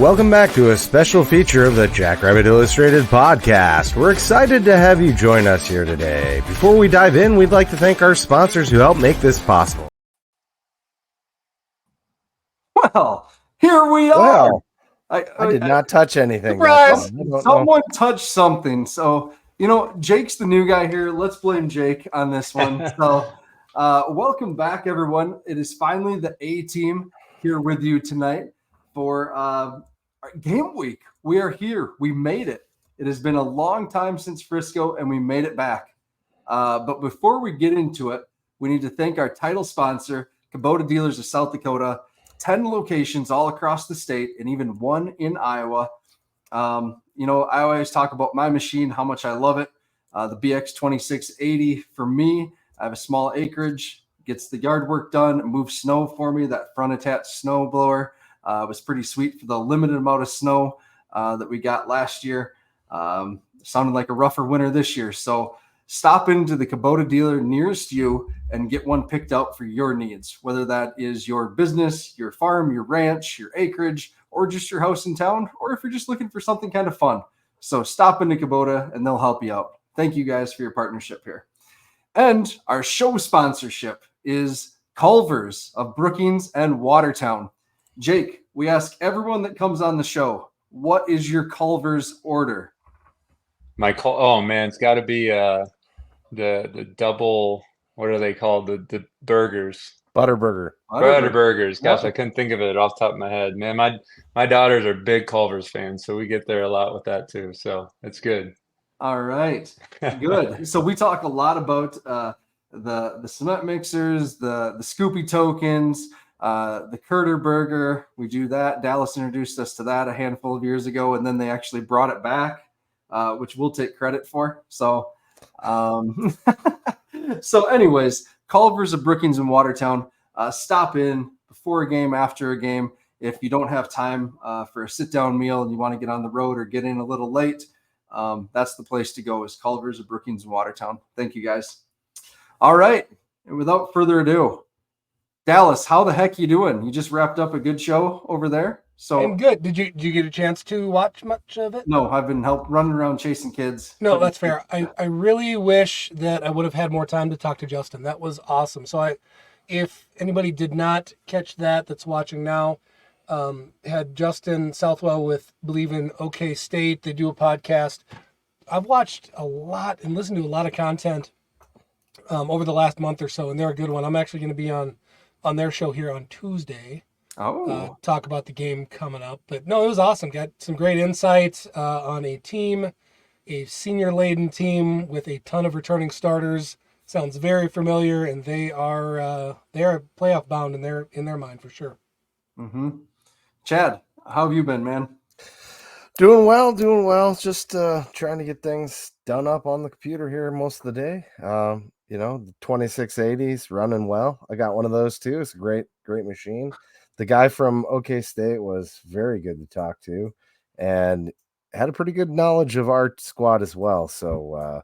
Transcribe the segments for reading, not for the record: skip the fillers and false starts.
welcome back to a special feature of the Jackrabbit Illustrated podcast. We're excited to have you join us here today. Before we dive in, we'd like to thank our sponsors who help make this possible. Well, here we are. Well, I did not touch anything. Surprise! Someone touched something. So, Jake's the new guy here. Let's blame Jake on this one. So, welcome back, everyone. It is finally the A team here with you tonight for our game week. We are here. We made it. It has been a long time since Frisco, and we made it back. But before we get into it, we need to thank our title sponsor, Kubota Dealers of South Dakota. 10 locations all across the state and even one in Iowa. I always talk about my machine, how much I love it. The BX 2680 for me, I have a small acreage, gets the yard work done, moves snow for me. That front attached snow blower was pretty sweet for the limited amount of snow that we got last year. Sounded like a rougher winter this year. So stop into the Kubota dealer nearest you and get one picked out for your needs, whether that is your business, your farm, your ranch, your acreage, or just your house in town, or if you're just looking for something kind of fun. So stop into Kubota and they'll help you out. Thank you guys for your partnership here. And our show sponsorship is Culver's of Brookings and Watertown. Jake, we ask everyone that comes on the show, what is your Culver's order? It's got to be the double. What are they called? The burgers. Butterburger. Butterburgers. Gosh, I couldn't think of it off the top of my head. Man, my daughters are big Culver's fans, so we get there a lot with that too. So it's good. All right, good. So we talk a lot about the cement mixers, the Scoopy tokens, the Curter burger. We do that. Dallas introduced us to that a handful of years ago, and then they actually brought it back. Which we'll take credit for. So, anyways, Culver's of Brookings and Watertown. Stop in before a game, after a game. If you don't have time for a sit-down meal and you want to get on the road or get in a little late, that's the place to go is Culver's of Brookings and Watertown. Thank you, guys. All right. And without further ado, Dallas, how the heck you doing? You just wrapped up a good show over there. So I'm good. Did you get a chance to watch much of it? No, I've been running around chasing kids. No, that's fair. I really wish that I would have had more time to talk to Justin. That was awesome. So if anybody did not catch that's watching now, had Justin Southwell with Believe in OK State. They do a podcast. I've watched a lot and listened to a lot of content over the last month or so, and they're a good one. I'm actually going to be on their show here on Tuesday. Talk about the game coming up. But no, it was awesome. Got some great insights on a team, a senior-laden team with a ton of returning starters. Sounds very familiar, and they are playoff bound in their mind for sure. Mm-hmm. Chad, how have you been, man? Doing well. Just trying to get things done up on the computer here most of the day. The 2680s running well. I got one of those too. It's a great machine. The guy from OK State was very good to talk to and had a pretty good knowledge of our squad as well. So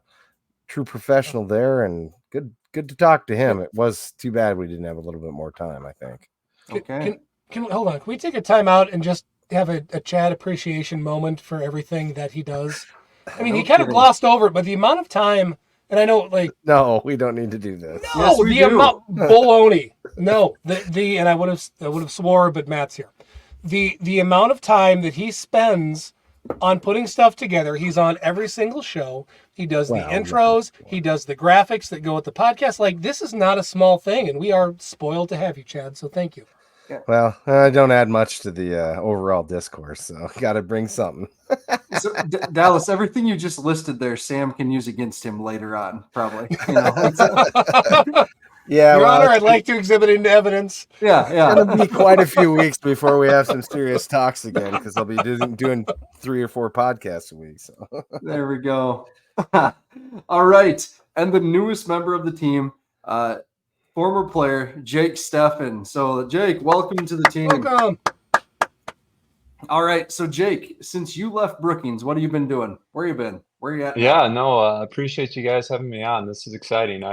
true professional there and good to talk to him. It was too bad we didn't have a little bit more time, I think. Okay. Can hold on. Can we take a time out and just have a Chad appreciation moment for everything that he does? I mean, he kind of glossed over it, but the amount of time, and I know, no, we don't need to do this. No, yes, we do. Baloney. No, and I would have swore, but Matt's here. The amount of time that he spends on putting stuff together. He's on every single show. He does the intros. He does the graphics that go with the podcast. This is not a small thing, and we are spoiled to have you, Chad. So thank you. Well, I don't add much to the overall discourse, so got to bring something. So, Dallas, everything you just listed there, Sam can use against him later on, probably. Yeah, Your Honor, I'd like to exhibit into evidence. Yeah. It's going to be quite a few weeks before we have some serious talks again because I'll be doing 3 or 4 podcasts a week. So there we go. All right. And the newest member of the team, former player, Jake Steffen. So, Jake, welcome to the team. Welcome. All right. So, Jake, since you left Brookings, what have you been doing? Where you been? Where you at? Yeah, no, I appreciate you guys having me on. This is exciting.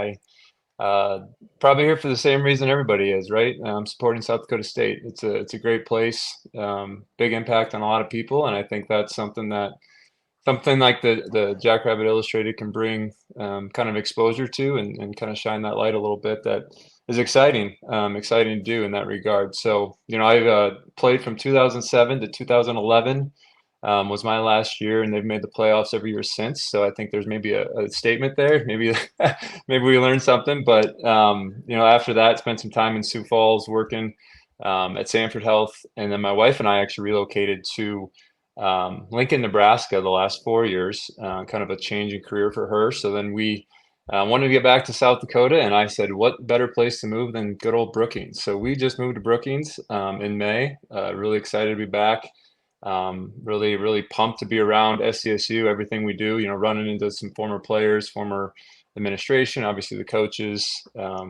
Probably here for the same reason everybody is, right? Supporting South Dakota State. It's a great place, big impact on a lot of people, and I think that's something like the Jackrabbit Illustrated can bring kind of exposure to and kind of shine that light a little bit. That is exciting to do in that regard. So, I've played from 2007 to 2011. Was my last year, and they've made the playoffs every year since. So I think there's maybe a statement there. Maybe maybe we learned something. But after that, spent some time in Sioux Falls working at Sanford Health, and then my wife and I actually relocated to Lincoln, Nebraska, the last 4 years. Kind of a change in career for her. So then we wanted to get back to South Dakota, and I said, what better place to move than good old Brookings? So we just moved to Brookings in May. Really excited to be back. Really, really pumped to be around SCSU, everything we do, running into some former players, former administration, obviously the coaches.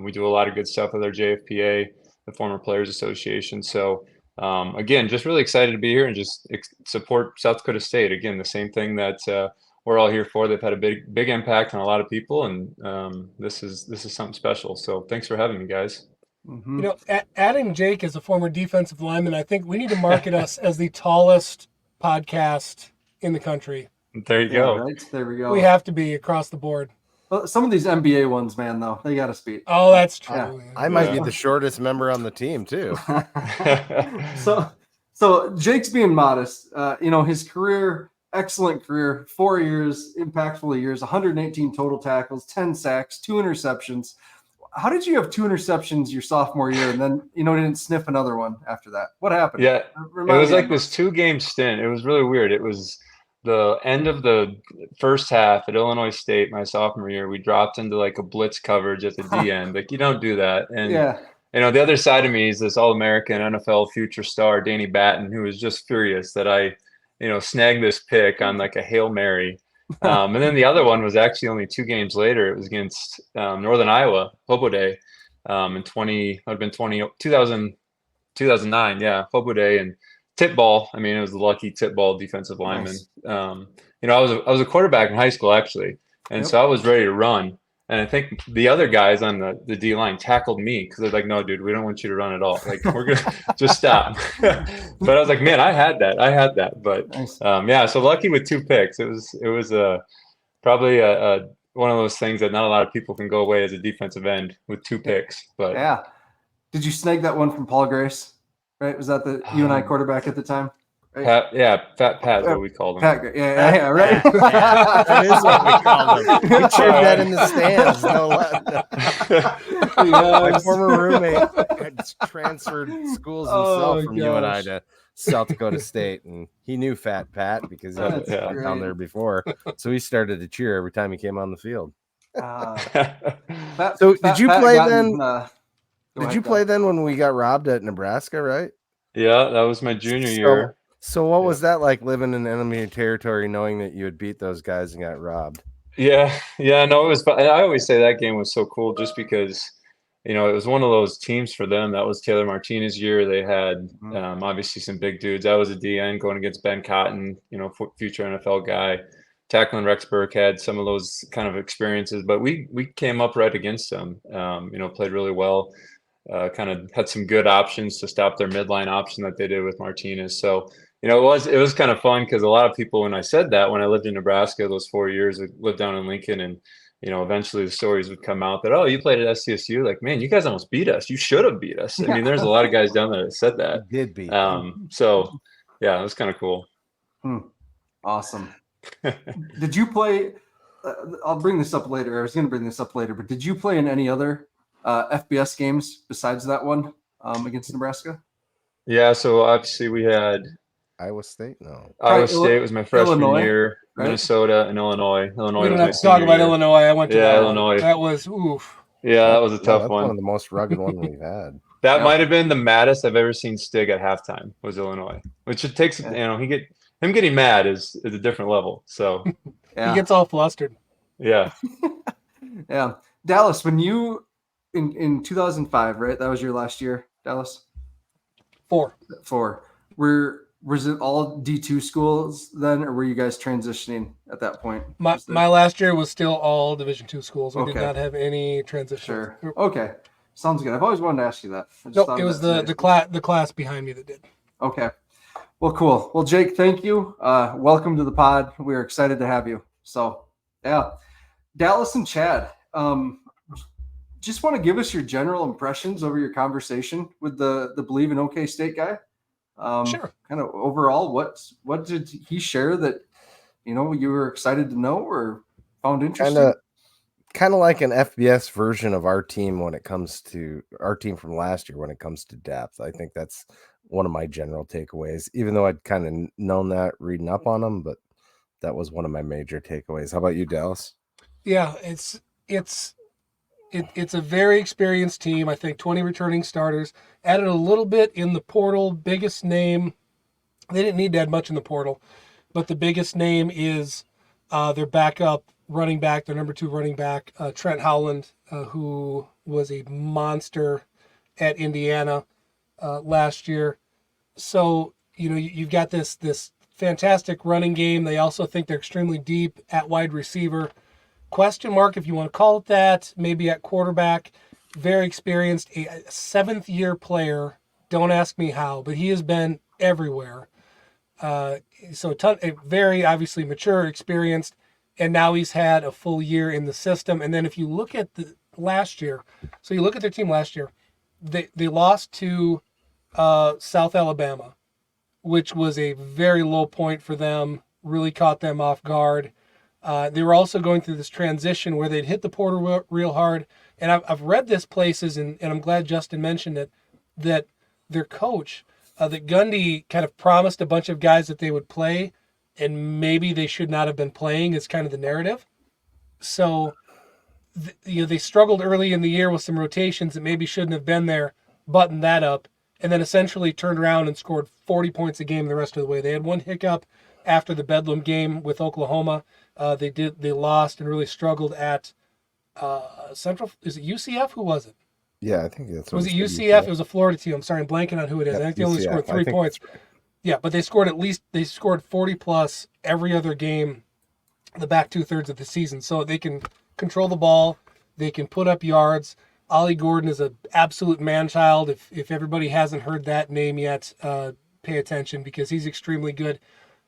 We do a lot of good stuff with our JFPA, the Former Players Association. So, again, just really excited to be here and just support South Dakota State. Again, the same thing that we're all here for. They've had a big impact on a lot of people, and this is something special. So thanks for having me, guys. Mm-hmm. Adding Jake as a former defensive lineman, I think we need to market us as the tallest podcast in the country. There you go. Right? There we go. We have to be across the board. Well, some of these NBA ones, man, though, they got us beat. Oh, that's true. Yeah. I might be the shortest member on the team too. So Jake's being modest. His career, excellent career, 4 years, impactful years, 118 total tackles, 10 sacks, 2 interceptions. How did you have 2 interceptions your sophomore year and then, didn't sniff another one after that? What happened? Yeah, it was like this 2-game stint. It was really weird. It was the end of the first half at Illinois State, my sophomore year. We dropped into like a blitz coverage at the D end. Like, you don't do that. And, the other side of me is this All-American NFL future star, Danny Batten, who was just furious that I, snagged this pick on like a Hail Mary. And then the other one was actually only 2 games later. It was against Northern Iowa, Hobo Day, in 2009. Yeah, Hobo Day and tip ball. I mean, it was the lucky tip ball defensive lineman. Nice. I was a quarterback in high school actually, and so I was ready to run. And I think the other guys on the D line tackled me because they're like, "No, dude, we don't want you to run at all. Like, we're gonna just stop." But I was like, "Man, I had that." But nice. So lucky with 2 picks. It was probably one of those things that not a lot of people can go away as a defensive end with 2 picks. But yeah, did you snag that one from Paul Grace? Right? Was that the UNI quarterback at the time? Right? Fat Pat is what we called him. Pat, yeah, right. That is what we called him. We cheered that in the stands. No less. My former roommate had transferred schools himself from UNI to South Dakota State, and he knew Fat Pat because he was down there before. So he started to cheer every time he came on the field. So did you play then? Did you play then when we got robbed at Nebraska, right? Yeah, that was my junior year. So what was that like, living in enemy territory, knowing that you had beat those guys and got robbed? Yeah, no, it was. I always say that game was so cool just because, it was one of those teams for them. That was Taylor Martinez's year. They had obviously some big dudes. I was a DN going against Ben Cotton, future NFL guy. Tackling Rex Burke had some of those kind of experiences, but we came up right against them. Played really well. Kind of had some good options to stop their midline option that they did with Martinez. So, it was kind of fun because a lot of people, when I said that, when I lived in Nebraska, those 4 years, I lived down in Lincoln, and, eventually the stories would come out that, oh, you played at SCSU. Like, man, you guys almost beat us. You should have beat us. I mean, there's a lot of guys down there that said that. You did beat So, yeah, it was kind of cool. Awesome. Did you play? I'll bring this up later. I was going to bring this up later, but did you play in any other FBS games besides that one against Nebraska? Yeah, so obviously we had Iowa State. No, Iowa State was my freshman year. Right? Minnesota and Illinois. Illinois. We don't was have to talk about year. Illinois. I went to that. Illinois. That was oof. Yeah, that was a tough that's one. One of the most rugged ones we've had. That might have been the maddest I've ever seen Stig at halftime. Was Illinois, which it takes. Him getting mad is a different level. So he gets all flustered. Yeah. Yeah, Dallas. When you in 2005, right? That was your last year, Dallas. 4. was it all D2 schools then, or were you guys transitioning at that point? My last year was still all Division II schools. We did Okay. not have any transition. Sure. Okay. Sounds good. I've always wanted to ask you that. Nope, it was the class behind me that did. Okay. Well, cool. Well, Jake, thank you. Welcome to the pod. We're excited to have you. So, yeah. Dallas and Chad, just want to give us your general impressions over your conversation with the Believe in OK State guy. Sure. Kind of overall, what did he share that, you were excited to know or found interesting? Kind of like an FBS version of our team when it comes to our team from last year when it comes to depth. I think that's one of my general takeaways, even though I'd kind of known that reading up on them, but that was one of my major takeaways. How about you, Dallas? Yeah, it's a very experienced team. I think 20 returning starters, added a little bit in the portal. Biggest name, they didn't need to add much in the portal, but the biggest name is their backup running back, their number 2 running back, Trent Howland, who was a monster at Indiana last year. So, you've got this fantastic running game. They also think they're extremely deep at wide receiver. Question mark, if you want to call it that, maybe at quarterback. Very experienced, a 7th-year player. Don't ask me how, but he has been everywhere. So a very obviously mature, experienced, and now he's had a full year in the system. And then if you look at last year, so you look at their team last year, they lost to South Alabama, which was a very low point for them, really caught them off guard. They were also going through this transition where they'd hit the portal real hard. And I've read this places, and I'm glad Justin mentioned it, that their coach, that Gundy kind of promised a bunch of guys that they would play, and maybe they should not have been playing is kind of the narrative. So, they struggled early in the year with some rotations that maybe shouldn't have been there, buttoned that up, and then essentially turned around and scored 40 points a game the rest of the way. They had one hiccup after the Bedlam game with Oklahoma. They lost and really struggled at Central. Is it UCF? Who was it? Yeah, I think that's. Was it UCF? It was a Florida team. I'm sorry, I'm blanking on who it is. I think they only scored 3 points. Yeah, but they scored 40 plus every other game, the back 2/3 of the season. So they can control the ball, they can put up yards. Ollie Gordon is an absolute man-child. If everybody hasn't heard that name yet, pay attention because he's extremely good.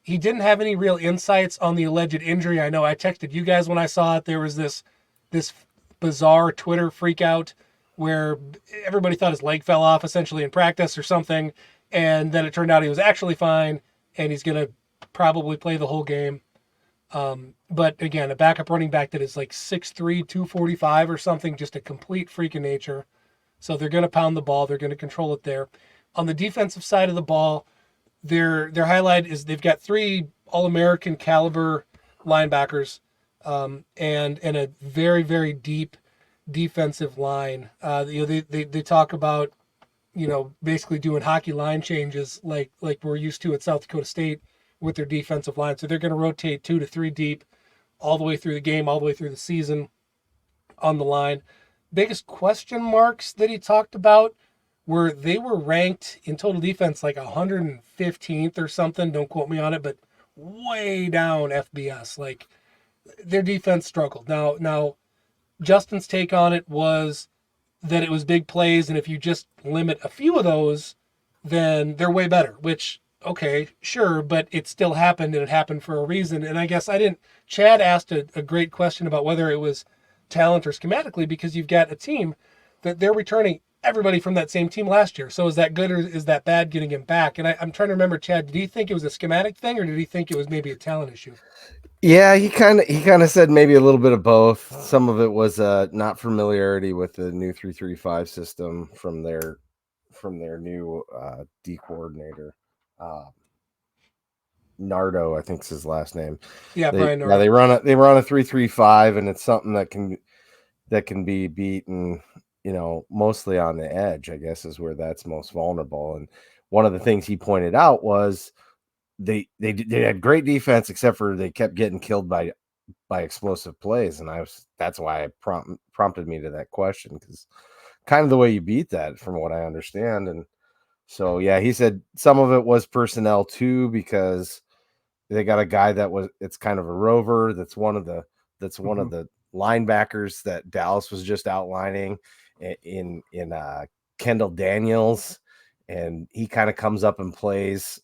He didn't have any real insights on the alleged injury. I know I texted you guys when I saw it. There was this bizarre Twitter freak out where everybody thought his leg fell off essentially in practice or something. And then it turned out he was actually fine and he's going to probably play the whole game. But again, a backup running back that is like 6'3", 245 or something, just a complete freak of nature. So they're going to pound the ball. They're going to control it there. On the defensive side of the ball, their highlight is they've got 3 All-American caliber linebackers and a very, very deep defensive line. They talk about, basically doing hockey line changes like we're used to at South Dakota State with their defensive line. So they're going to rotate 2 to 3 deep all the way through the game, all the way through the season on the line. Biggest question marks that he talked about were they were ranked in total defense like 115th or something. Don't quote me on it, but way down FBS. Like their defense struggled. Now Justin's take on it was that it was big plays, and if you just limit a few of those, then they're way better, which, okay, sure, but it still happened, and it happened for a reason. And I guess Chad asked a great question about whether it was talent or schematically, because you've got a team that they're returning everybody from that same team last year. So is that good or is that bad getting him back? And I'm trying to remember, Chad, did he think it was a schematic thing or did he think it was maybe a talent issue? Yeah, he kind of said maybe a little bit of both. Some of it was not familiarity with the new 3-3-5 system from their new D coordinator. Nardo, I think is his last name. Yeah, Brian Nardo. Yeah, they run a 3-3-5, and it's something that can be beaten, mostly on the edge, I guess, is where that's most vulnerable. And one of the things he pointed out was they had great defense, except for they kept getting killed by explosive plays, and that's why it prompted me to that question, because kind of the way you beat that, from what I understand. And So yeah, he said some of it was personnel too, because they got a guy it's kind of a rover. That's one of the linebackers that Dallas was just outlining in Kendall Daniels, and he kind of comes up and plays,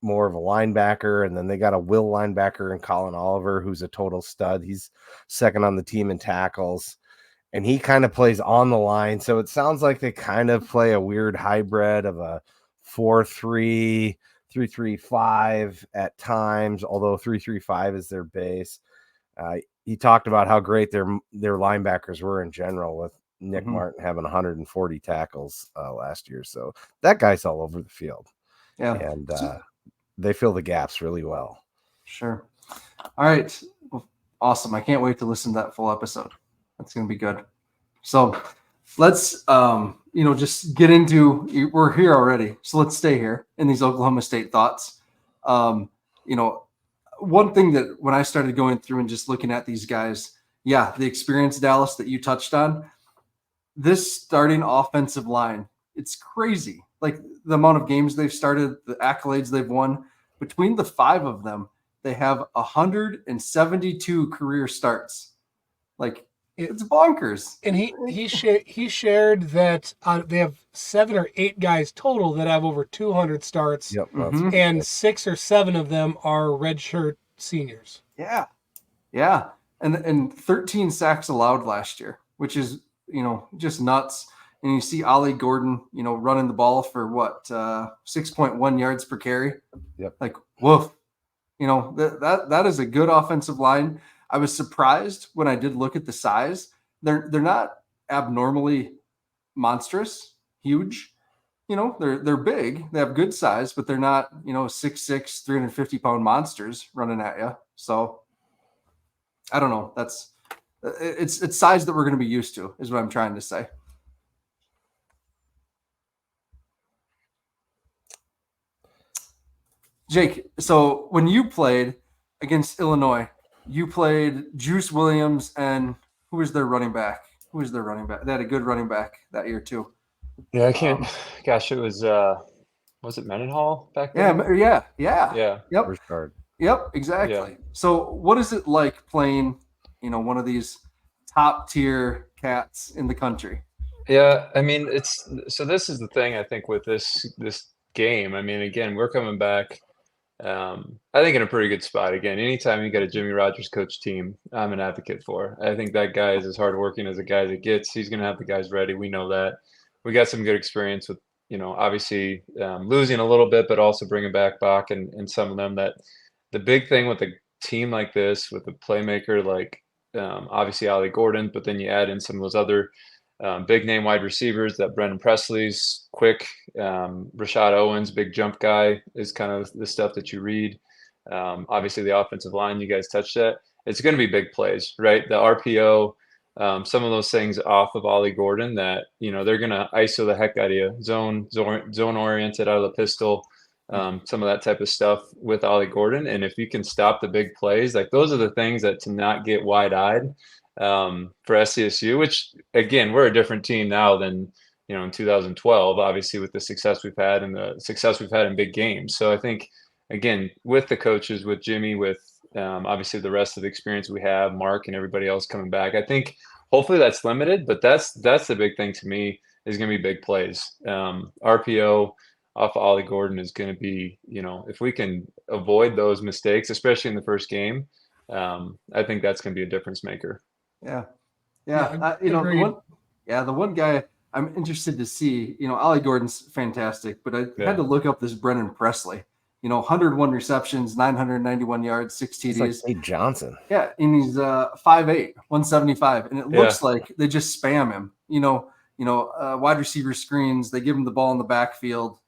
more of a linebacker. And then they got a will linebacker in Colin Oliver, who's a total stud. He's second on the team in tackles, and he kind of plays on the line. So it sounds like they kind of play a weird hybrid of a 4-3, 3-3-5 at times, although 3-3-5 is their base. He talked about how great their linebackers were in general, with Nick Martin having 140 tackles last year. So that guy's all over the field. Yeah. And they fill the gaps really well. Sure. All right. Well, awesome. I can't wait to listen to that full episode. That's going to be good. So let's, just get into, we're here already. So let's stay here in these Oklahoma State thoughts. One thing that when I started going through and just looking at these guys, the experience, Dallas, that you touched on, this starting offensive line, it's crazy. Like the amount of games they've started, the accolades they've won. Between the 5 of them, they have 172 career starts. Like, it's bonkers. And he shared that they have 7 or 8 guys total that have over 200 starts. Yep. And 6 or 7 of them are redshirt seniors. Yeah. And 13 sacks allowed last year, which is, just nuts. And you see Ollie Gordon, running the ball for 6.1 yards per carry. Yep. Like, woof. That is a good offensive line. I was surprised when I did look at the size. They're not abnormally monstrous, huge. They're big. They have good size, but they're not, 6'6", 350-pound monsters running at you. So I don't know. It's size that we're going to be used to, is what I'm trying to say. Jake, so when you played against Illinois, you played Juice Williams, and who was their running back? They had a good running back that year too. Yeah, I can't. Gosh, it was it Mendenhall back then? Yeah. Yep. First guard. Yep, exactly. Yeah. So what is it like playing, one of these top tier cats in the country? Yeah, I mean, this is the thing I think with this game. I mean, again, we're coming back. I think in a pretty good spot. Again, anytime you got a Jimmy Rogers coach team, I'm an advocate for. I think that guy is as hardworking as a guy that gets. He's going to have the guys ready. We know that. We got some good experience with, obviously losing a little bit, but also bringing back Bach and some of them. That the big thing with a team like this, with a playmaker like obviously Ollie Gordon, but then you add in some of those other big name wide receivers, that Brendan Presley's quick, Rashad Owens, big jump guy, is kind of the stuff that you read. Obviously the offensive line, you guys touched that. It's going to be big plays, right? The RPO, some of those things off of Ollie Gordon that, they're going to ISO the heck out of you, zone oriented out of the pistol, some of that type of stuff with Ollie Gordon. And if you can stop the big plays, like those are the things that to not get wide-eyed for SCSU, which again, we're a different team now than, in 2012, obviously with the success we've had and the success we've had in big games. So I think, again, with the coaches, with Jimmy, with obviously the rest of the experience we have, Mark and everybody else coming back, I think hopefully that's limited, but that's the big thing to me is going to be big plays. RPO off of Ollie Gordon is going to be, if we can avoid those mistakes, especially in the first game, I think that's going to be a difference maker. Yeah. Agreed. The one guy I'm interested to see, Ollie Gordon's fantastic, but I had to look up this Brendan Presley, 101 receptions, 991 yards, 6 TDs. It's like Nate Johnson. Yeah. And he's 5'8", 175. And it looks like they just spam him, wide receiver screens. They give him the ball in the backfield,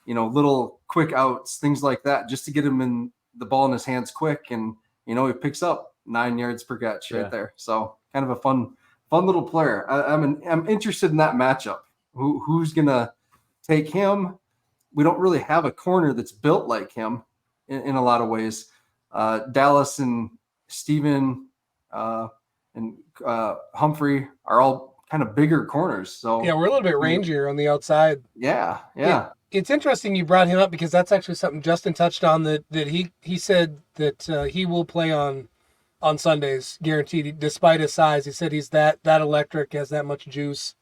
little quick outs, things like that, just to get him in the ball in his hands quick. And, he picks up 9 yards per catch right there. So kind of a fun little player. I'm interested in that matchup. Who's going to take him? We don't really have a corner that's built like him in a lot of ways. Dallas and Steven and Humphrey are all kind of bigger corners. So Yeah, we're a little bit rangier on the outside. yeah. It's interesting you brought him up because that's actually something Justin touched on that he said that he will play on Sundays, guaranteed, despite his size. He said he's that electric, has that much juice.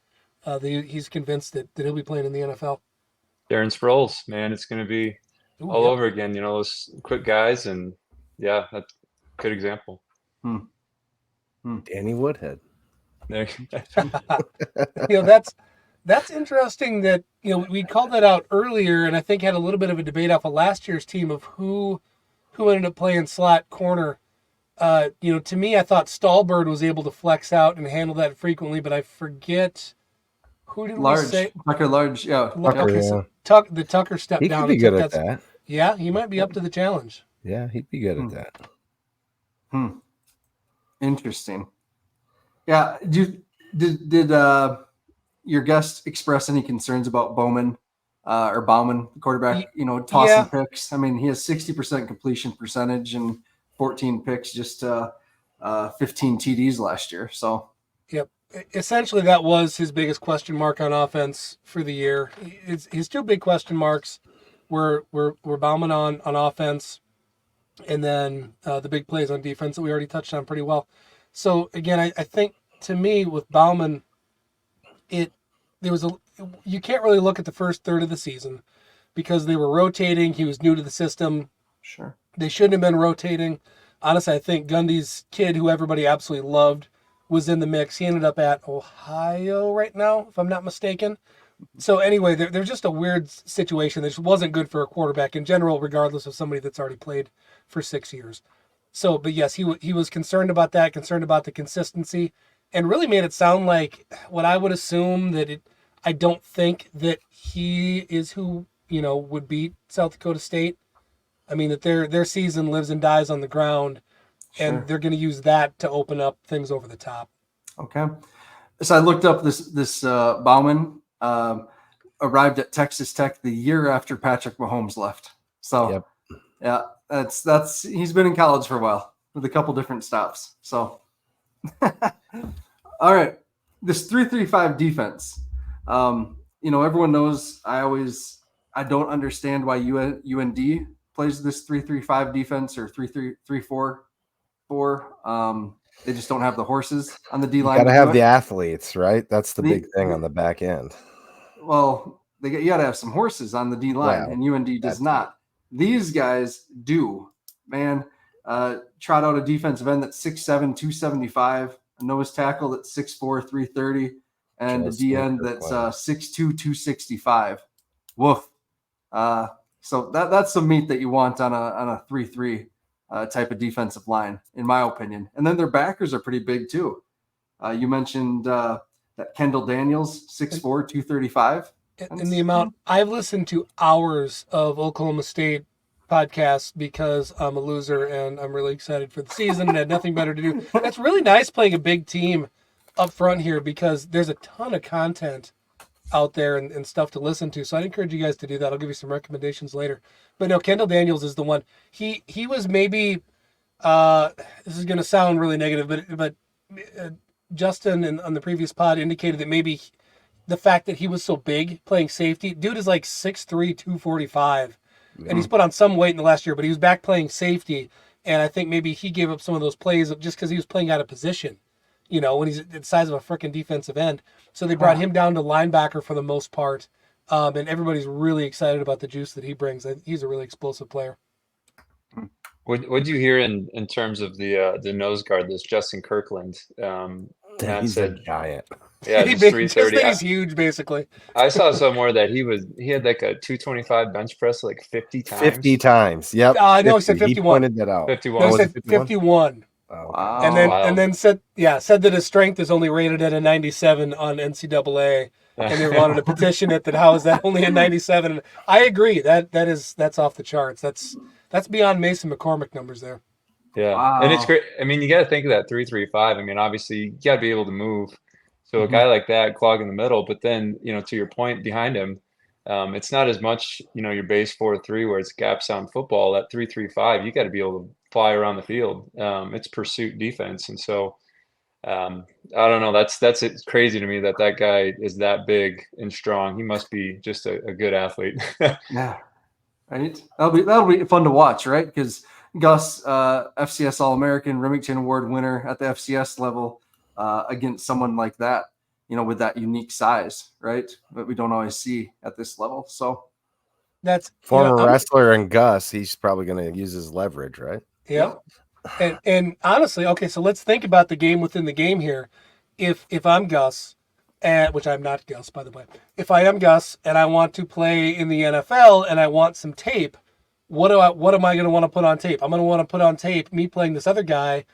He's convinced that he'll be playing in the NFL. Darren Sproles, man, it's going to be all over again. Those quick guys, and yeah, that's a good example. Danny Woodhead. There. That's interesting that, we called that out earlier, and I think had a little bit of a debate off of last year's team of who ended up playing slot corner. To me, I thought Stallbird was able to flex out and handle that frequently, but I forget who did we say? Tucker Large, yeah. Tucker, so Tucker stepped he down. He could be good at that. Yeah, he might be up to the challenge. Yeah, he'd be good at that. Interesting. Yeah. Did your guest express any concerns about Bowman, the quarterback, tossing picks? I mean, he has 60% completion percentage and 14 picks, just 15 TDs last year. So, yep. Essentially, that was his biggest question mark on offense for the year. His two big question marks were Bauman on offense, and then the big plays on defense that we already touched on pretty well. So again, I think to me with Bauman, you can't really look at the first third of the season because they were rotating. He was new to the system. Sure. They shouldn't have been rotating. Honestly, I think Gundy's kid, who everybody absolutely loved, was in the mix. He ended up at Ohio right now, if I'm not mistaken. So anyway, there's just a weird situation that just wasn't good for a quarterback in general, regardless of somebody that's already played for 6 years. So, but yes, he was concerned about that, concerned about the consistency, and really made it sound like what I would assume that I don't think that he is who, would beat South Dakota State. I mean, that their season lives and dies on the ground, and they're going to use that to open up things over the top. Okay. So I looked up this Bauman arrived at Texas Tech the year after Patrick Mahomes left. So yeah, that's he's been in college for a while with a couple different stops. So all right, this 3-3-5 defense. Everyone knows I don't understand why UND plays this 3-3-5 defense or 3-3-4. They just don't have the horses on the D line. Got to have the athletes, right? That's the big thing on the back end. Well, you got to have some horses on the D line, and UND does not. These guys do, man. Trot out a defensive end that's 6'7", 275, a nose tackle that's 6'4", 330, and a D end that's 6'2", 265. Woof. So that's some meat that you want on a 3-3 type of defensive line, in my opinion. And then their backers are pretty big too. You mentioned that Kendall Daniels, 6'4", 235. And the amount I've listened to hours of Oklahoma State podcasts because I'm a loser and I'm really excited for the season and had nothing better to do. That's really nice playing a big team up front here because there's a ton of content out there and stuff to listen to. So I'd encourage you guys to do that. I'll give you some recommendations later. But no, Kendall Daniels is the one. He was maybe this is going to sound really negative, but Justin on the previous pod indicated that maybe the fact that he was so big playing safety. Dude is like 6'3", 245. Yeah. And he's put on some weight in the last year, but he was back playing safety. And I think maybe he gave up some of those plays just because he was playing out of position, when he's the size of a freaking defensive end. So they brought him down to linebacker for the most part. And everybody's really excited about the juice that he brings. He's a really explosive player. What'd you hear in terms of the nose guard, this Justin Kirkland? He's a giant. Yeah, just 330. He's huge, basically. I saw somewhere that he had like a 225 bench press like 50 times. 50 times. Yep. I know he said 51. He pointed that out. 51. No, he said 51. Oh, wow. And then said that his strength is only rated at a 97 on NCAA. And they wanted to petition it that how is that only a 97? I agree. That's off the charts. That's beyond Mason McCormick numbers there. Yeah. Wow. And it's great. I mean, you got to think of that 3-3-5. I mean, obviously you got to be able to move. So a guy like that clog in the middle, but then, to your point behind him, it's not as much, your base 4-3 where it's gap sound football. That 3-3-5, you got to be able to fly around the field. It's pursuit defense. And so I don't know. That's it's crazy to me that guy is that big and strong. He must be just a good athlete. Yeah, right. That'll be fun to watch, right? Because Gus, FCS All-American, Remington Award winner at the FCS level, against someone like that, with that unique size, right? That we don't always see at this level. So That's former wrestler and Gus. He's probably going to use his leverage, right? Yeah. And honestly, okay, so let's think about the game within the game here. If I'm Gus, which I'm not Gus, by the way. If I am Gus and I want to play in the NFL and I want some tape, what am I going to want to put on tape? I'm going to want to put on tape me playing this other guy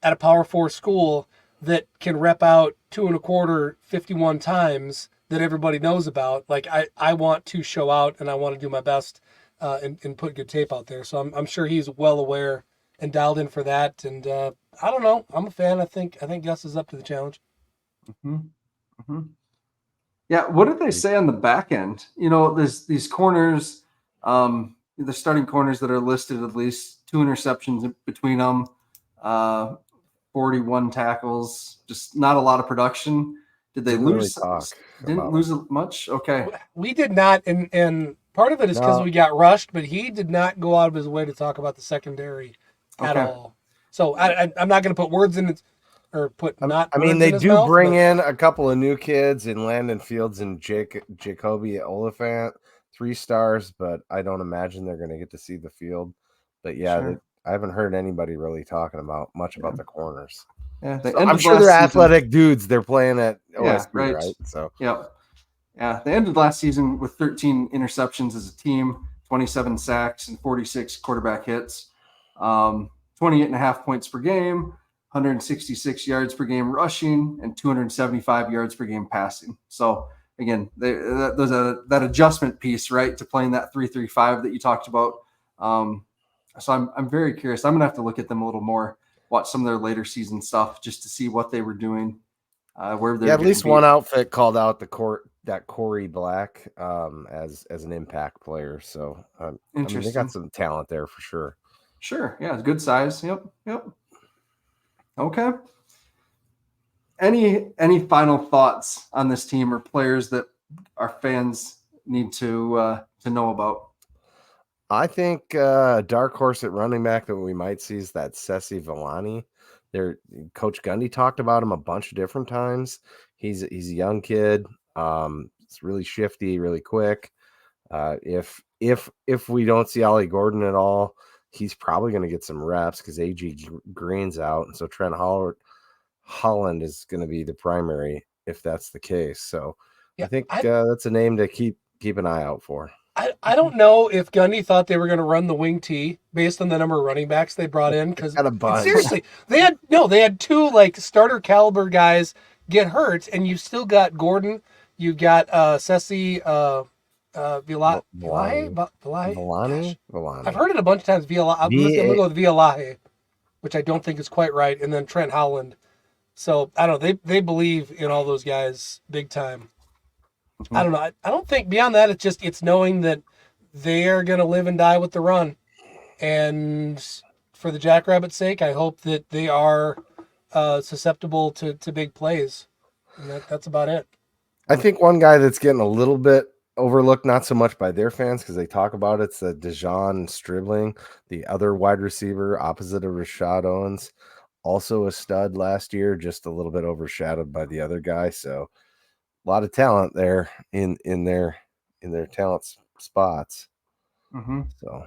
at a Power 4 school that can rep out 2 1/4, 51 times that everybody knows about. Like I want to show out and I want to do my best and put good tape out there. So I'm sure he's well aware and dialed in for that. And I don't know. I'm a fan. I think Gus is up to the challenge. Mm-hmm. Mm-hmm. Yeah. What did they say on the back end? There's these corners, the starting corners that are listed, at least 2 interceptions between them, 41 tackles, just not a lot of production. Did they lose? Didn't lose much. Okay. We did not. And part of it is because we got rushed, but he did not go out of his way to talk about the secondary at all. So I'm not going to put words in it or put not. I mean, they do bring in a couple of new kids in Landon Fields and Jacoby Oliphant, 3 stars, but I don't imagine they're going to get to see the field. But yeah, Sure. I haven't heard anybody really talking about the corners. Yeah, so I'm sure they're athletic dudes. They're playing at OSU, right? So yeah. They ended last season with 13 interceptions as a team, 27 sacks, and 46 quarterback hits, 28.5 points per game, 166 yards per game rushing, and 275 yards per game passing. So again, there's that adjustment piece, right, to playing that 3-3-5 that you talked about. So I'm very curious. I'm gonna have to look at them a little more, watch some of their later season stuff just to see what they were doing. Where they're at least one outfit called out that Corey Black as an impact player. So I mean, they got some talent there for sure. Sure. Yeah, it's good size. Yep. Okay. Any final thoughts on this team or players that our fans need to know about? I think a dark horse at running back that we might see is that Sessi Villani. Coach Gundy talked about him a bunch of different times. He's a young kid. It's really shifty, really quick. If we don't see Ollie Gordon at all, he's probably going to get some reps because A.G. Green's out, and so Trent Holland is going to be the primary if that's the case. So yeah, I think that's a name to keep an eye out for. I don't know if Gundy thought they were going to run the wing T based on the number of running backs they brought in, because seriously, they had 2 like starter caliber guys get hurt, and you've still got Gordon, you've got Sessi Villani. I've heard it a bunch of times. I'm going to go with Villahe, which I don't think is quite right, and then Trent Holland. So I don't know. They believe in all those guys big time. I don't know. I don't think beyond that, it's knowing that they are going to live and die with the run. And for the Jackrabbits' sake, I hope that they are susceptible to big plays. And that's about it. I think one guy that's getting a little bit overlooked, not so much by their fans because they talk about it's the Dejon Stribling, the other wide receiver opposite of Rashad Owens, also a stud last year, just a little bit overshadowed by the other guy. So a lot of talent there in their talent spots. So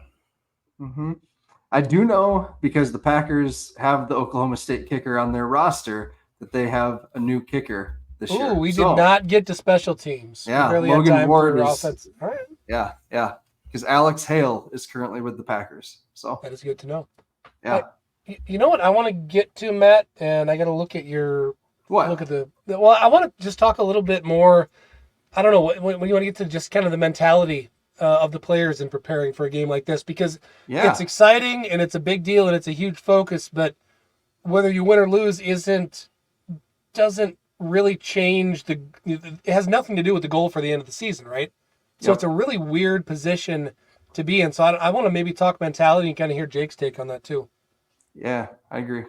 I do know, because the Packers have the Oklahoma State kicker on their roster, that they have a new kicker this year. We did not get to special teams. Yeah, Logan Ward is offense. All right. Yeah, because Alex Hale is currently with the Packers. So that is good to know. Yeah. You know what I want to get to, Matt, and I got to look at your. What? Look at well, I want to just talk a little bit more. I don't know when you want to get to just kind of the mentality of the players in preparing for a game like this, because it's exciting and it's a big deal and it's a huge focus, but whether you win or lose doesn't really change it has nothing to do with the goal for the end of the season, right? So it's a really weird position to be in. So I want to maybe talk mentality and kind of hear Jake's take on that too. Yeah, I agree.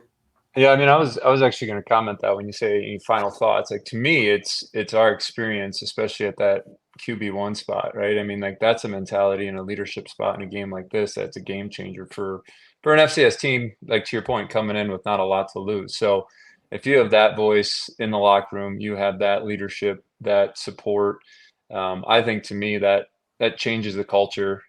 Yeah, I mean, I was actually going to comment that when you say any final thoughts. Like to me, it's our experience, especially at that QB1 spot, right? I mean, like that's a mentality and a leadership spot in a game like this. That's a game changer for an FCS team. Like to your point, coming in with not a lot to lose. So if you have that voice in the locker room, you have that leadership, that support. I think to me that changes the culture,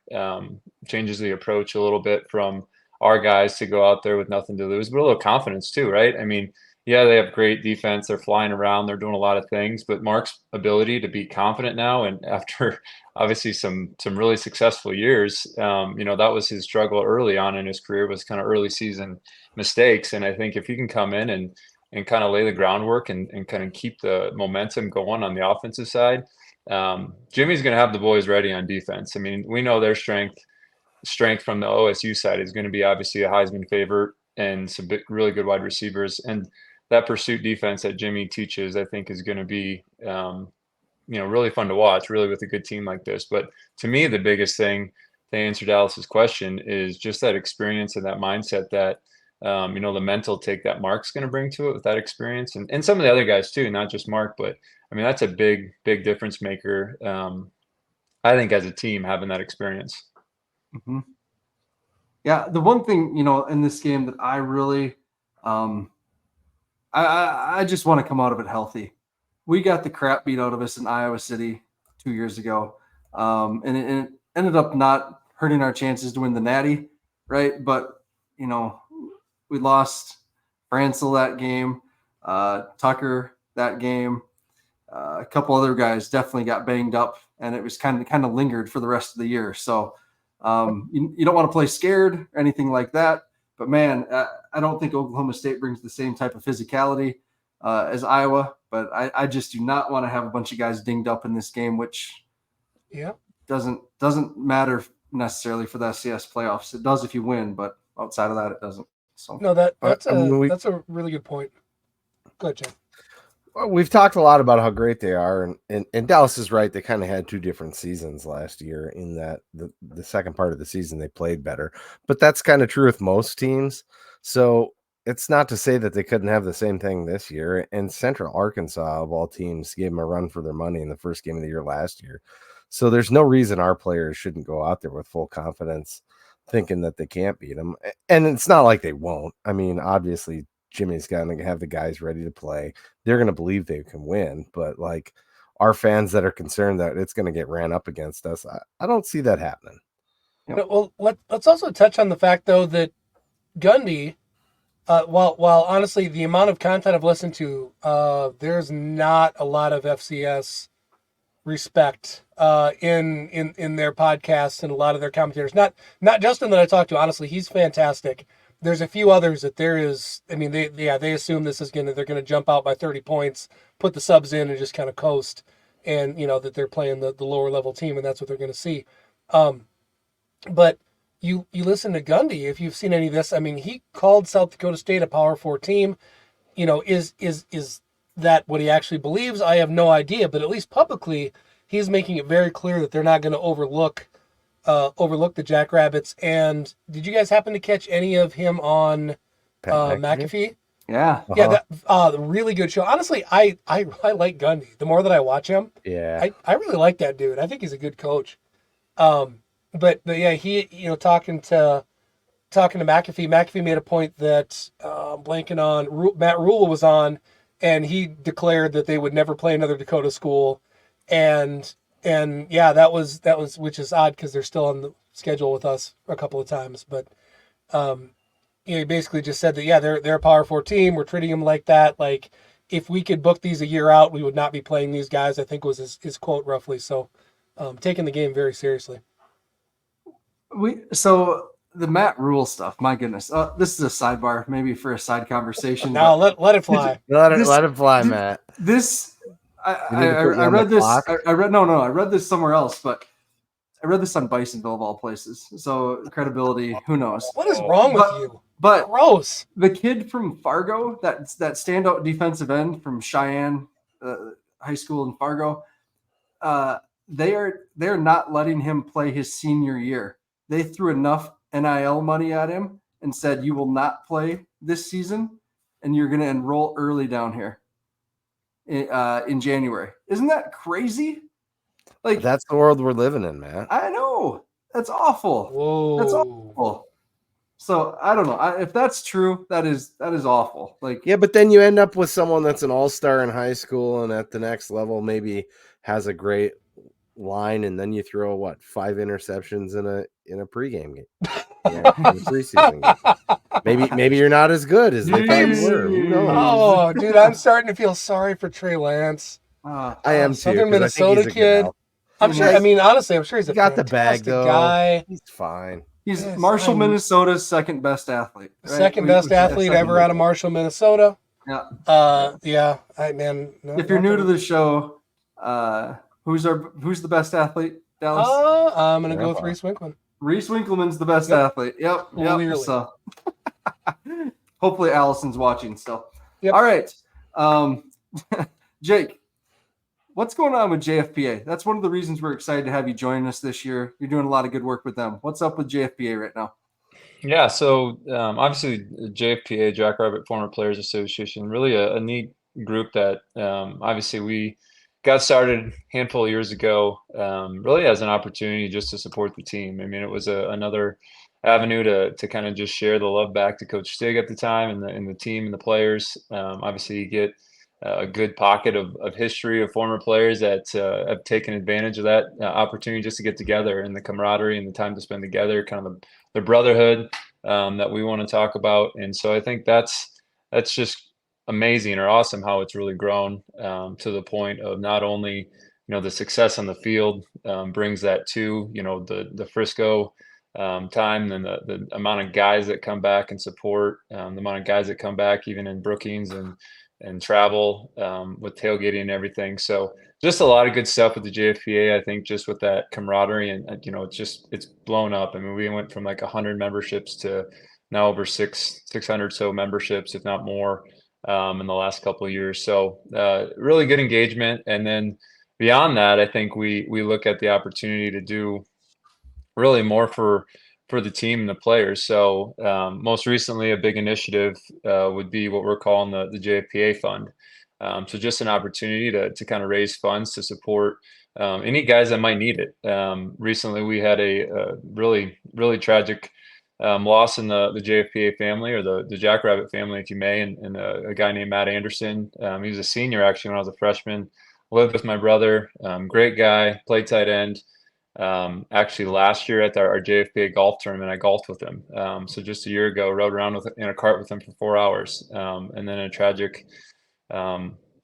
changes the approach a little bit from our guys to go out there with nothing to lose, but a little confidence too, right? I mean, yeah, they have great defense. They're flying around. They're doing a lot of things, but Mark's ability to be confident now, and after obviously some really successful years, that was his struggle early on in his career, was kind of early season mistakes. And I think if he can come in and kind of lay the groundwork and kind of keep the momentum going on the offensive side, Jimmy's going to have the boys ready on defense. I mean, we know their strength from the OSU side is going to be obviously a Heisman favorite and some really good wide receivers. And that pursuit defense that Jimmy teaches, I think, is going to be, really fun to watch, really, with a good team like this. But to me, the biggest thing, to answer Dallas's question, is just that experience and that mindset that, the mental take that Mark's going to bring to it with that experience, and some of the other guys too, not just Mark. But I mean, that's a big difference maker. I think as a team, having that experience. Mm-hmm. Yeah, the one thing, in this game that I really, I just want to come out of it healthy. We got the crap beat out of us in Iowa City 2 years ago, and it ended up not hurting our chances to win the Natty, right? But we lost Bransel that game, Tucker that game, a couple other guys definitely got banged up, and it was kind of lingered for the rest of the year. So. You don't want to play scared or anything like that, but man, I don't think Oklahoma State brings the same type of physicality as Iowa, but I just do not want to have a bunch of guys dinged up in this game, which doesn't matter necessarily for the FCS playoffs. It does if you win, but outside of that, it doesn't. So no, that's a really good point. Go ahead, Jen. We've talked a lot about how great they are, and Dallas is right. They kind of had two different seasons last year in that the second part of the season they played better, but that's kind of true with most teams. So it's not to say that they couldn't have the same thing this year. And Central Arkansas, of all teams, gave them a run for their money in the first game of the year last year. So there's no reason our players shouldn't go out there with full confidence, thinking that they can't beat them. And it's not like they won't. I mean, obviously, Jimmy's going to have the guys ready to play. They're going to believe they can win, but like our fans that are concerned that it's going to get ran up against us, I don't see that happening. Well, let's also touch on the fact though that Gundy, while honestly the amount of content I've listened to, there's not a lot of FCS respect in their podcasts and a lot of their commentators. Not Justin that I talked to. Honestly, he's fantastic. There's a few others that there is. I mean, they assume they're gonna jump out by 30 points, put the subs in, and just kind of coast, and that they're playing the lower level team, and that's what they're gonna see. But you listen to Gundy, if you've seen any of this. I mean, he called South Dakota State a Power 4 team. Is that what he actually believes? I have no idea, but at least publicly, he's making it very clear that they're not going to overlook the Jackrabbits. And did you guys happen to catch any of him on McAfee? Yeah. Uh-huh. Yeah, that really good show. Honestly, I like Gundy. The more that I watch him, I really like that dude. I think he's a good coach. But yeah, he talking to McAfee made a point that blanking on Matt Rule was on, and he declared that they would never play another Dakota school, and yeah, that was which is odd because they're still on the schedule with us a couple of times, but he basically just said that they're a Power 4 team. We're treating them like that. Like if we could book these a year out, we would not be playing these guys. I think was his quote roughly. So taking the game very seriously. So the Matt Rule stuff, my goodness. This is a sidebar, maybe for a side conversation. No, let it fly. Let it fly, Matt. I read this. I read this somewhere else, but I read this on Bisonville of all places. So credibility, who knows? What is wrong with you? But gross. The kid from Fargo, that standout defensive end from Cheyenne High School in Fargo, they're not letting him play his senior year. They threw enough NIL money at him and said, "You will not play this season." and you're going to enroll early down here in January. Isn't that crazy? Like, that's the world we're living in, man. I know. That's awful. Whoa. That's awful. So I don't know if that's true. That is awful. Like, yeah, but then you end up with someone that's an all-star in high school and at the next level maybe has a great line, and then you throw 5 interceptions in a pregame game, in a preseason game. Maybe you're not as good as they thought you were. Who knows? Oh, dude, I'm starting to feel sorry for Trey Lance. I am too. Southern Minnesota kid. I'm sure. I mean, honestly, I'm sure he's got the bag though. Guy. He's fine. He's Marshall, Minnesota's second best athlete. Right? Second best athlete ever out of Marshall, Minnesota. Yeah. Yeah. Man. No, if you're new to the show, who's the best athlete, Dallas? I'm gonna go with Reese Winkleman. Reese Winkleman's the best athlete. Yep. Clearly. So hopefully Allison's watching still. Yep. All right. Jake, what's going on with JFPA? That's one of the reasons we're excited to have you join us this year. You're doing a lot of good work with them. What's up with JFPA right now? Yeah, so obviously JFPA, Jackrabbit Former Players Association, really a neat group that obviously we got started a handful of years ago, really as an opportunity just to support the team. I mean, it was another avenue to kind of just share the love back to Coach Stig at the time and the team and the players. Obviously, you get a good pocket of history of former players that have taken advantage of that opportunity just to get together, and the camaraderie and the time to spend together, kind of the brotherhood that we want to talk about. And so I think that's just amazing or awesome how it's really grown to the point of not only the success on the field brings that to the Frisco time, and the amount of guys that come back and support, the amount of guys that come back even in Brookings and travel with tailgating and everything. So just a lot of good stuff with the JFPA. I think just with that camaraderie and it's blown up. I mean, we went from like 100 memberships to now over 600 so memberships, if not more, in the last couple of years. So really good engagement. And then beyond that, I think we look at the opportunity to do really more for the team and the players. So most recently, a big initiative would be what we're calling the JFPA Fund. So just an opportunity to kind of raise funds to support any guys that might need it. Recently, we had a really, really tragic loss in the JFPA family, or the Jackrabbit family, if you may, and a guy named Matt Anderson. He was a senior actually when I was a freshman. Lived with my brother. Great guy, played tight end. Actually last year at our JFPA golf tournament, I golfed with him. So just a year ago, rode around in a cart with him for 4 hours. And then a tragic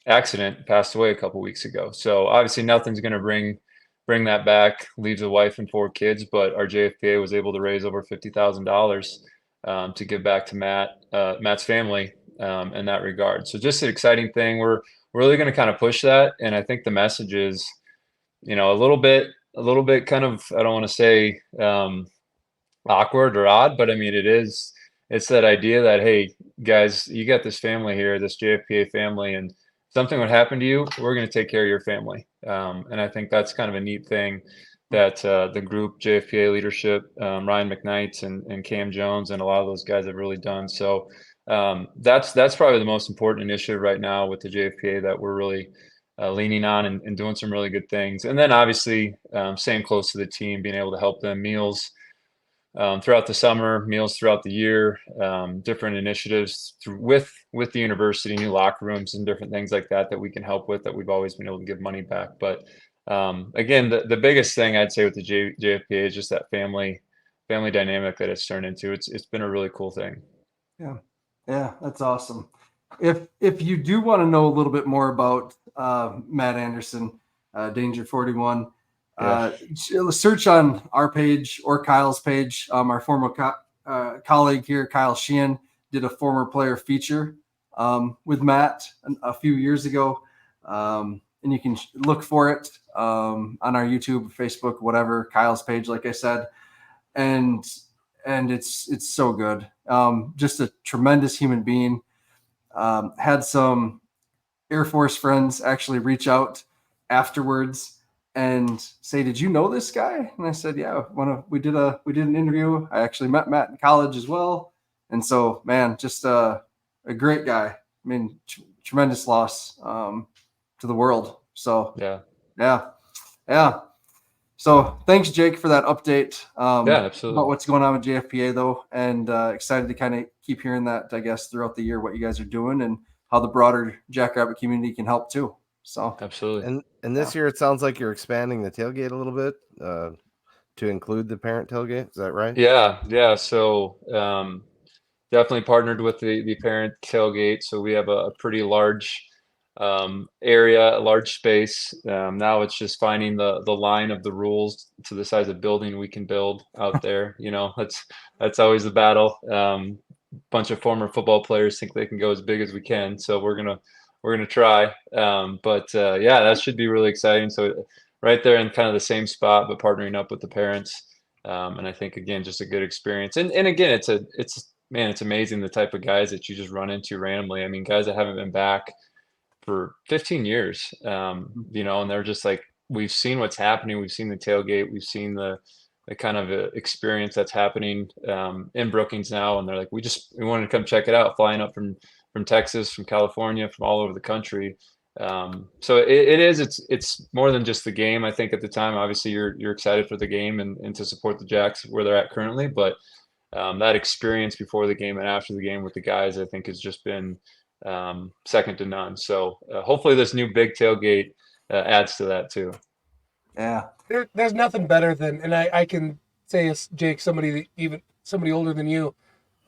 accident, passed away a couple weeks ago. So obviously nothing's going to bring that back, leaves a wife and 4 kids, but our JFPA was able to raise over $50,000 to give back to Matt's family in that regard. So just an exciting thing. We're really going to kind of push that. And I think the message is, a little bit kind of, I don't want to say awkward or odd, but I mean, it's that idea that, hey, guys, you got this family here, this JFPA family, and something would happen to you, we're going to take care of your family. And I think that's kind of a neat thing that the group, JFPA leadership, Ryan McKnight and Cam Jones, and a lot of those guys have really done. So that's probably the most important initiative right now with the JFPA that we're really leaning on and doing some really good things. And then obviously staying close to the team, being able to help them meals throughout the summer, meals throughout the year, different initiatives with the university, new locker rooms and different things like that we can help with, that we've always been able to give money back. But again, the biggest thing I'd say with the JFPA is just that family dynamic that it's turned into. It's been a really cool thing. Yeah, that's awesome. If you do want to know a little bit more about Matt Anderson, Danger 41, search on our page or Kyle's page. Our former colleague here, Kyle Sheehan, did a former player feature with Matt a few years ago, and you can look for it on our YouTube, Facebook, whatever, Kyle's page, like I said, and it's so good. Just a tremendous human being. Had some Air Force friends actually reach out afterwards and say, "Did you know this guy?" And I said, "Yeah, we did an interview. I actually met Matt in college as well." And so, man, just a a great guy. I mean, tremendous loss to the world. So yeah. So thanks, Jake, for that update. Absolutely. About what's going on with JFPA, though, and excited to kind of keep hearing that, I guess, throughout the year, what you guys are doing and how the broader Jackrabbit community can help too. So absolutely. And this year, it sounds like you're expanding the tailgate a little bit to include the parent tailgate. Is that right? Yeah. So definitely partnered with the parent tailgate. So we have a pretty large area, a large space. Now it's just finding the line of the rules to the size of building we can build out there. That's always the battle. Bunch of former football players think they can go as big as we can, so we're gonna try. But that should be really exciting. So right there in kind of the same spot, but partnering up with the parents. And I think again, just a good experience. And again, it's amazing the type of guys that you just run into randomly. I mean, guys that haven't been back for 15 years, and they're just like, we've seen what's happening. We've seen the tailgate. We've seen the kind of experience that's happening in Brookings now. And they're like, we wanted to come check it out, flying up from Texas, from California, from all over the country. So it's more than just the game. I think at the time, obviously you're excited for the game and to support the Jacks where they're at currently, but that experience before the game and after the game with the guys, I think has just been second to none. So hopefully this new big tailgate adds to that too. Yeah. There's nothing better than, and I can say as Jake, somebody older than you,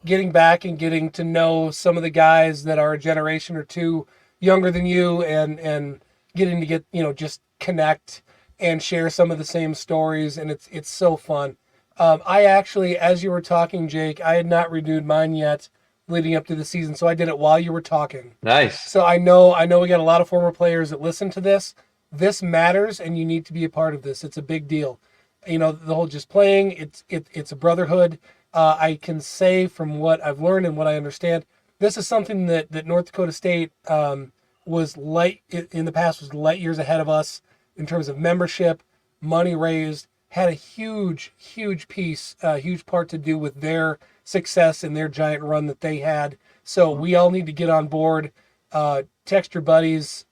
getting back and getting to know some of the guys that are a generation or two younger than you, and getting to just connect and share some of the same stories, and it's so fun. I actually, as you were talking, Jake, I had not renewed mine yet leading up to the season, so I did it while you were talking. Nice. So I know we got a lot of former players that listen to this. This matters, and you need to be a part of this. It's a big deal. The whole just playing, it's a brotherhood. I can say from what I've learned and what I understand, this is something that North Dakota State was light years ahead of us in terms of membership, money raised, had a huge part to do with their success and their giant run that they had. So we all need to get on board. Text your buddies,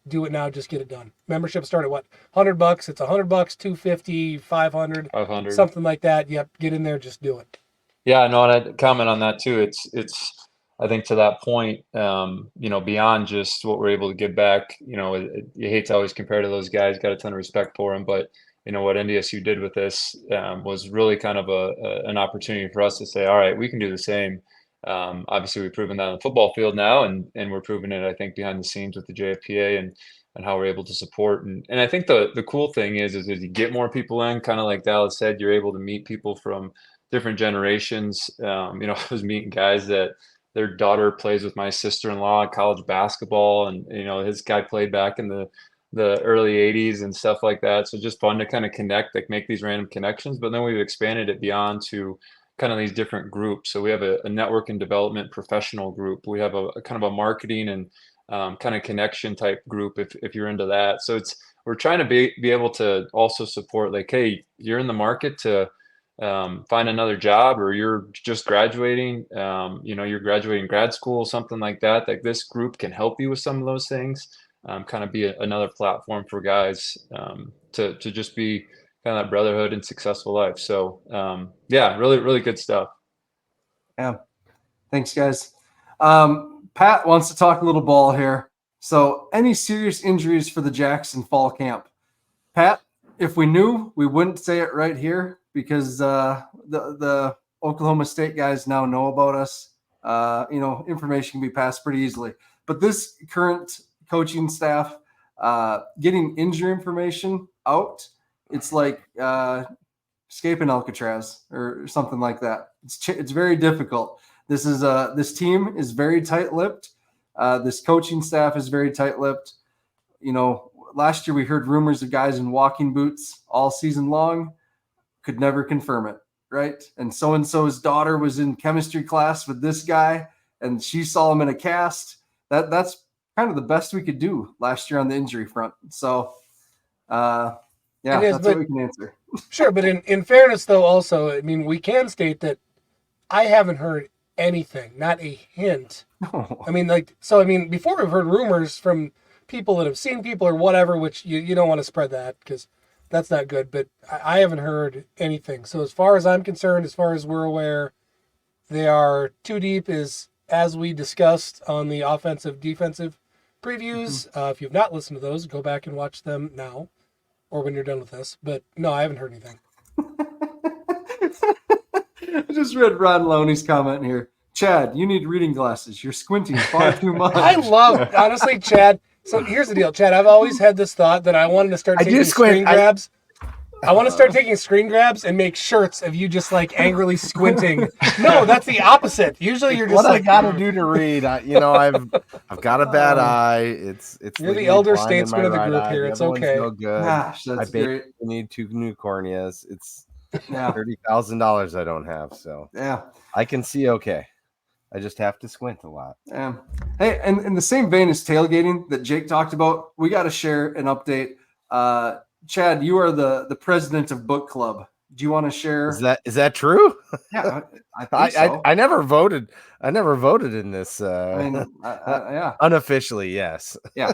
do it now, just get it done. Membership start at what? $100. It's $100, $250, $500, something like that. Yep, get in there, just do it. Yeah, no, and I'd comment on that too. It's I think to that point, beyond just what we're able to give back, you hate to always compare to those guys, got a ton of respect for them, but what NDSU did with this was really kind of an opportunity for us to say, all right, we can do the same. Obviously, we've proven that on the football field now, and we're proving it, I think, behind the scenes with the JFPA and how we're able to support. And I think the cool thing is as you get more people in, kind of like Dallas said, you're able to meet people from different generations. I was meeting guys that their daughter plays with my sister-in-law at college basketball, and his guy played back in the early 80s and stuff like that. So just fun to kind of connect, like make these random connections. But then we've expanded it beyond to kind of these different groups. So we have a network and development professional group. We have a kind of a marketing and kind of connection type group if you're into that. So we're trying to be able to also support, like, hey, you're in the market to find another job, or you're just graduating, you're graduating grad school, something like that. Like this group can help you with some of those things. Kind of be another platform for guys to just be kind of that brotherhood and successful life. So really, really good stuff. Yeah. Thanks, guys. Pat wants to talk a little ball here. So any serious injuries for the Jacks in fall camp? Pat, if we knew, we wouldn't say it right here because the Oklahoma State guys now know about us. Information can be passed pretty easily. But this current coaching staff getting injury information out, it's like escaping Alcatraz or something like that. It's very difficult. This team is very tight-lipped. This coaching staff is very tight-lipped. Last year we heard rumors of guys in walking boots all season long. Could never confirm it, right? And so-and-so's daughter was in chemistry class with this guy, and she saw him in a cast. That's kind of the best we could do last year on the injury front. So, that's what we can answer. Sure, but in fairness, though, also, I mean, we can state that I haven't heard anything, not a hint. Oh. I mean, before we've heard rumors from people that have seen people or whatever, which you don't want to spread that because that's not good, but I haven't heard anything. So as far as I'm concerned, as far as we're aware, they are too deep as we discussed on the offensive defensive previews. If you've not listened to those, go back and watch them now or when you're done with this. But no, I haven't heard anything. I just read Ron Loney's comment here. Chad, you need reading glasses. You're squinting far too much. Honestly, Chad. So here's the deal, Chad. I've always had this thought that I wanted to start taking screen grabs. I want to start taking screen grabs and make shirts of you just like angrily squinting. No, that's the opposite. Usually you're just what like, I gotta do to read. I've got a bad eye. It's you're the elder statesman of the group here. It's okay. No good. Gosh, that's great. I need 2 new corneas. It's Yeah. $30,000 I don't have, so Yeah. I can see okay. I just have to squint a lot. Yeah. Hey, and in the same vein as tailgating that Jake talked about, we got to share an update. Chad, you are the president of book club. Do you want to share? Is that true? Yeah, I think so. I never voted. I never voted in this. Yeah. Unofficially, yes. Yeah.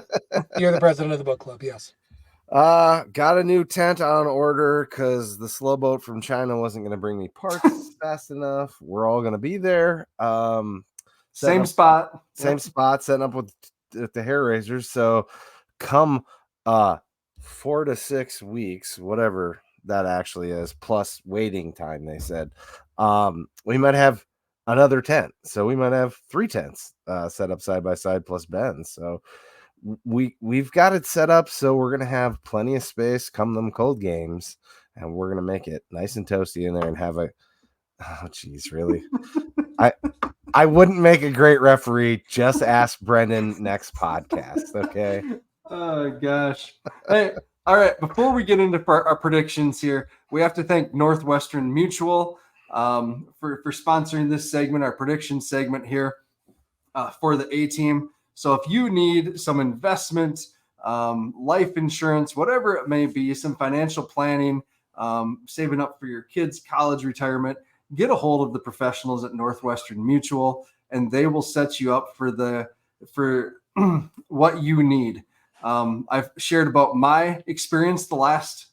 You're the president of the book club. Yes. Got a new tent on order because the slow boat from China wasn't going to bring me parts fast enough. We're all going to be there. Same spot, setting up with the hair raisers. So come 4 to 6 weeks, whatever that actually is, plus waiting time, they said, we might have another tent. So we might have 3 tents set up side by side plus Ben's. So we've got it set up so we're gonna have plenty of space come them cold games, and we're gonna make it nice and toasty in there and have really I wouldn't make a great referee. Just ask Brendan next podcast. Okay. Oh gosh. Hey, all right, before we get into our predictions here, we have to thank Northwestern Mutual for sponsoring this segment, our prediction segment here for the A team. So if you need some investment, life insurance, whatever it may be, some financial planning, saving up for your kids' college retirement, get a hold of the professionals at Northwestern Mutual, and they will set you up for what you need. I've shared about my experience the last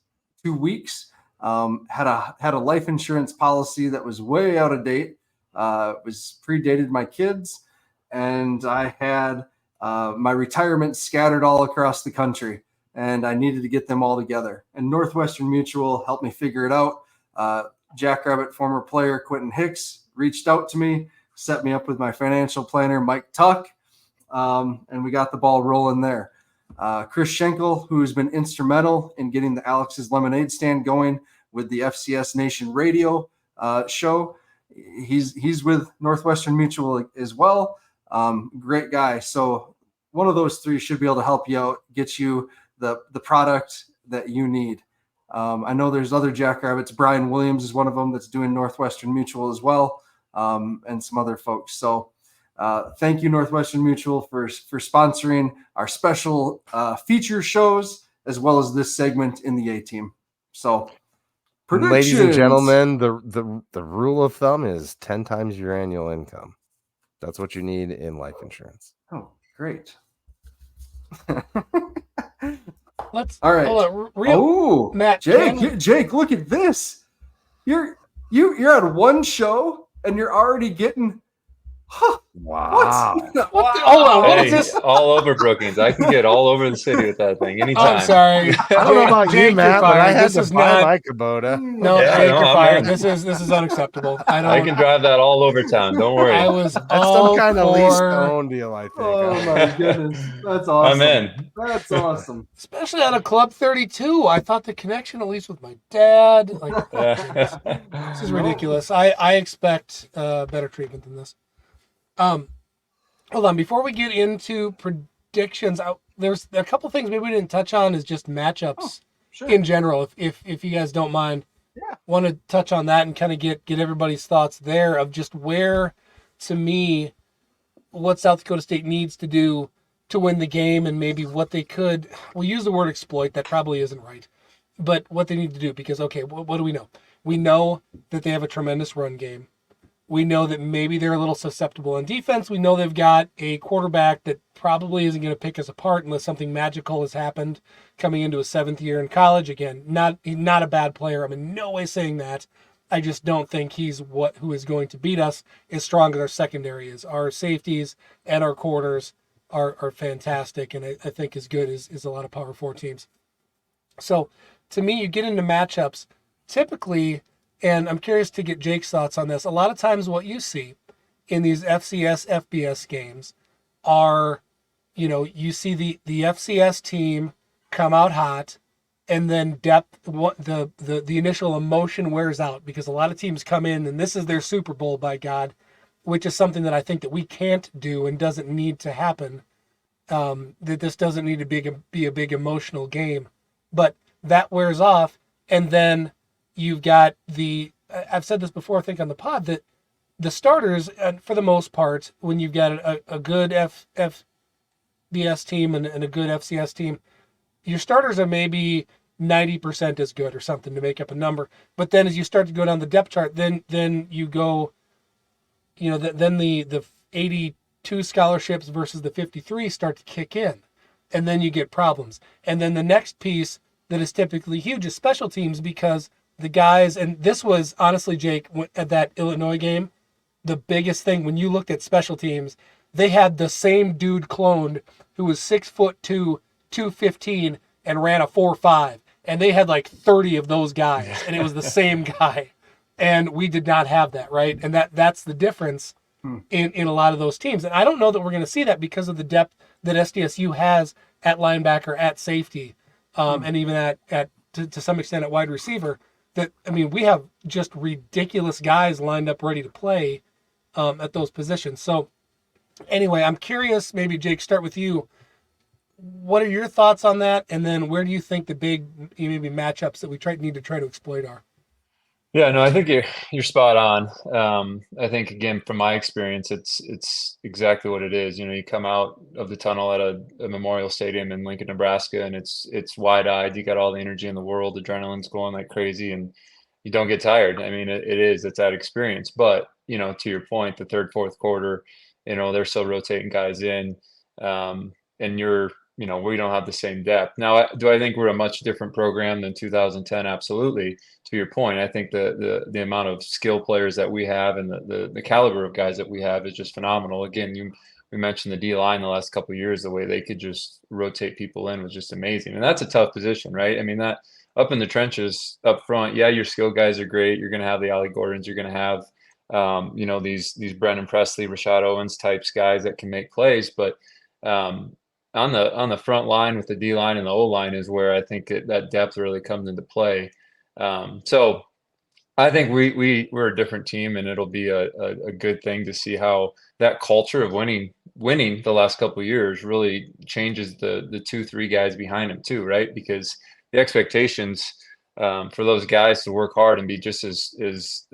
2 weeks. Had a life insurance policy that was way out of date. It was predated my kids, and I had my retirement scattered all across the country, and I needed to get them all together. And Northwestern Mutual helped me figure it out. Jackrabbit former player Quentin Hicks reached out to me, set me up with my financial planner, Mike Tuck, and we got the ball rolling there. Chris Schenkel, who's been instrumental in getting the Alex's Lemonade Stand going with the FCS Nation radio show. He's with Northwestern Mutual as well. Great guy. So one of those 3 should be able to help you out, get you the product that you need. I know there's other Jackrabbits. Brian Williams is one of them that's doing Northwestern Mutual as well, and some other folks. So thank you, Northwestern Mutual, for sponsoring our special feature shows as well as this segment in the A team. So, ladies and gentlemen, the rule of thumb is 10 times your annual income. That's what you need in life insurance. Oh, great. All right. Matt, Jake, look at this. You're on one show and you're already getting. Wow. Hold on. What is this? All over Brookings. I can get all over the city with that thing anytime. I'm sorry. I don't know about Jake, you, Matt, but I had this to buy my Kubota. No, Jake, you're fired. This is unacceptable. I can drive that all over town. Don't worry. That's some kind of lease to own deal, I think. Oh my goodness. That's awesome. I'm in. That's awesome. Especially out of Club 32. I thought the connection, at least with my dad. This is ridiculous. I expect better treatment than this. Hold on. Before we get into predictions, there's a couple things maybe we didn't touch on is just matchups in general. If you guys don't mind, want to touch on that and kind of get everybody's thoughts there of just where, to me, what South Dakota State needs to do to win the game and maybe what they could. We'll use the word exploit. That probably isn't right, but what they need to do because what do we know? We know that they have a tremendous run game. We know that maybe they're a little susceptible on defense. We know they've got a quarterback that probably isn't going to pick us apart unless something magical has happened coming into his 7th year in college. Again, he's not a bad player. I'm in no way saying that. I just don't think he's who is going to beat us as strong as our secondary is. Our safeties and our corners are fantastic, and I think as good as a lot of Power 4 teams. So to me, you get into matchups typically, and I'm curious to get Jake's thoughts on this. A lot of times what you see in these FCS, FBS games are, you see the FCS team come out hot, and then depth, the initial emotion wears out because a lot of teams come in and this is their Super Bowl, by God, which is something that I think that we can't do and doesn't need to happen. That this doesn't need to be a big emotional game, but that wears off. And then you've got I've said this before, I think on the pod, that the starters, for the most part, when you've got a good FBS team and a good FCS team, your starters are maybe 90% as good or something to make up a number. But then as you start to go down the depth chart, then you go, then the 82 scholarships versus the 53 start to kick in. And then you get problems. And then the next piece that is typically huge is special teams, because the guys, and this was honestly, Jake, at that Illinois game, the biggest thing when you looked at special teams, they had the same dude cloned who was 6'2", 215, and ran a 4.5. And they had like 30 of those guys, and it was the same guy. And we did not have that, right? And that's the difference in a lot of those teams. And I don't know that we're going to see that because of the depth that SDSU has at linebacker, at safety, and even at to some extent at wide receiver. We have just ridiculous guys lined up ready to play at those positions. So anyway, I'm curious, maybe Jake, start with you. What are your thoughts on that? And then where do you think the big maybe matchups that we need to try to exploit are? Yeah, no, I think you're spot on. I think, again, from my experience, it's exactly what it is. You come out of the tunnel at a Memorial Stadium in Lincoln, Nebraska, and it's wide-eyed. You got all the energy in the world, adrenaline's going like crazy, and you don't get tired. It's that experience. But to your point, the third, fourth quarter, they're still rotating guys in, and we don't have the same depth. Now, do I think we're a much different program than 2010? Absolutely. To your point, I think the amount of skill players that we have and the caliber of guys that we have is just phenomenal. Again, we mentioned the D-line the last couple of years, the way they could just rotate people in was just amazing. And that's a tough position, right? That up in the trenches, up front, yeah, your skill guys are great. You're going to have the Ollie Gordons. You're going to have, these Brendan Presley, Rashad Owens types guys that can make plays. But on the front line with the D line and the O line is where I think that depth really comes into play. So I think we're a different team, and it'll be a good thing to see how that culture of winning the last couple of years really changes the 2-3 guys behind them too, right? Because the expectations for those guys to work hard and be just as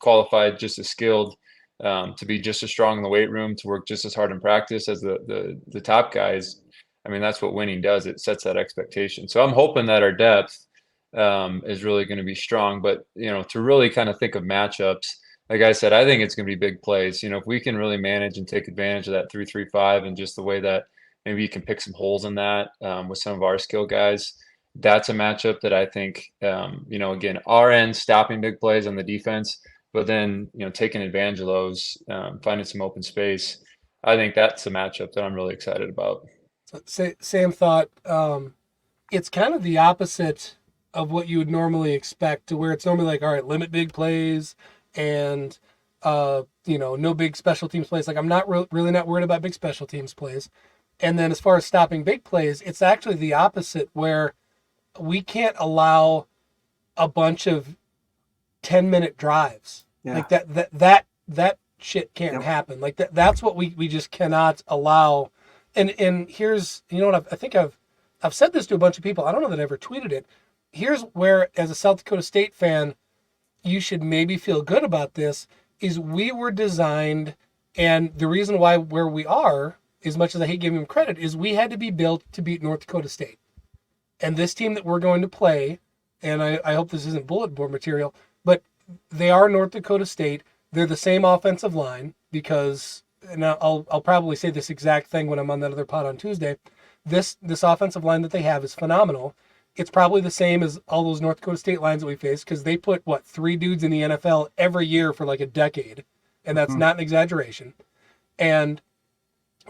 qualified, just as skilled, to be just as strong in the weight room, to work just as hard in practice as the top guys. That's what winning does. It sets that expectation. So I'm hoping that our depth is really going to be strong. But, to really kind of think of matchups, like I said, I think it's going to be big plays. If we can really manage and take advantage of that 3-3-5 and just the way that maybe you can pick some holes in that with some of our skill guys, that's a matchup that I think, again, our end stopping big plays on the defense, but then, taking advantage of those, finding some open space. I think that's a matchup that I'm really excited about. Same thought. It's kind of the opposite of what you would normally expect, to where it's normally like, all right, limit big plays and, no big special teams plays. Like, I'm not really not worried about big special teams plays. And then as far as stopping big plays, it's actually the opposite, where we can't allow a bunch of 10-minute drives. Yeah. Like that shit can't happen. Like that's what we just cannot allow. And here's, what I think I've said this to a bunch of people. I don't know that I ever tweeted it. Here's where, as a South Dakota State fan, you should maybe feel good about this, is we were designed, and the reason why where we are, as much as I hate giving them credit, is we had to be built to beat North Dakota State. And this team that we're going to play, and I hope this isn't bulletin board material, but they are North Dakota State. They're the same offensive line because, and I'll probably say this exact thing when I'm on that other pod on Tuesday. This offensive line that they have is phenomenal. It's probably the same as all those North Dakota State lines that we face because they put, 3 dudes in the NFL every year for like a decade. And that's not an exaggeration. And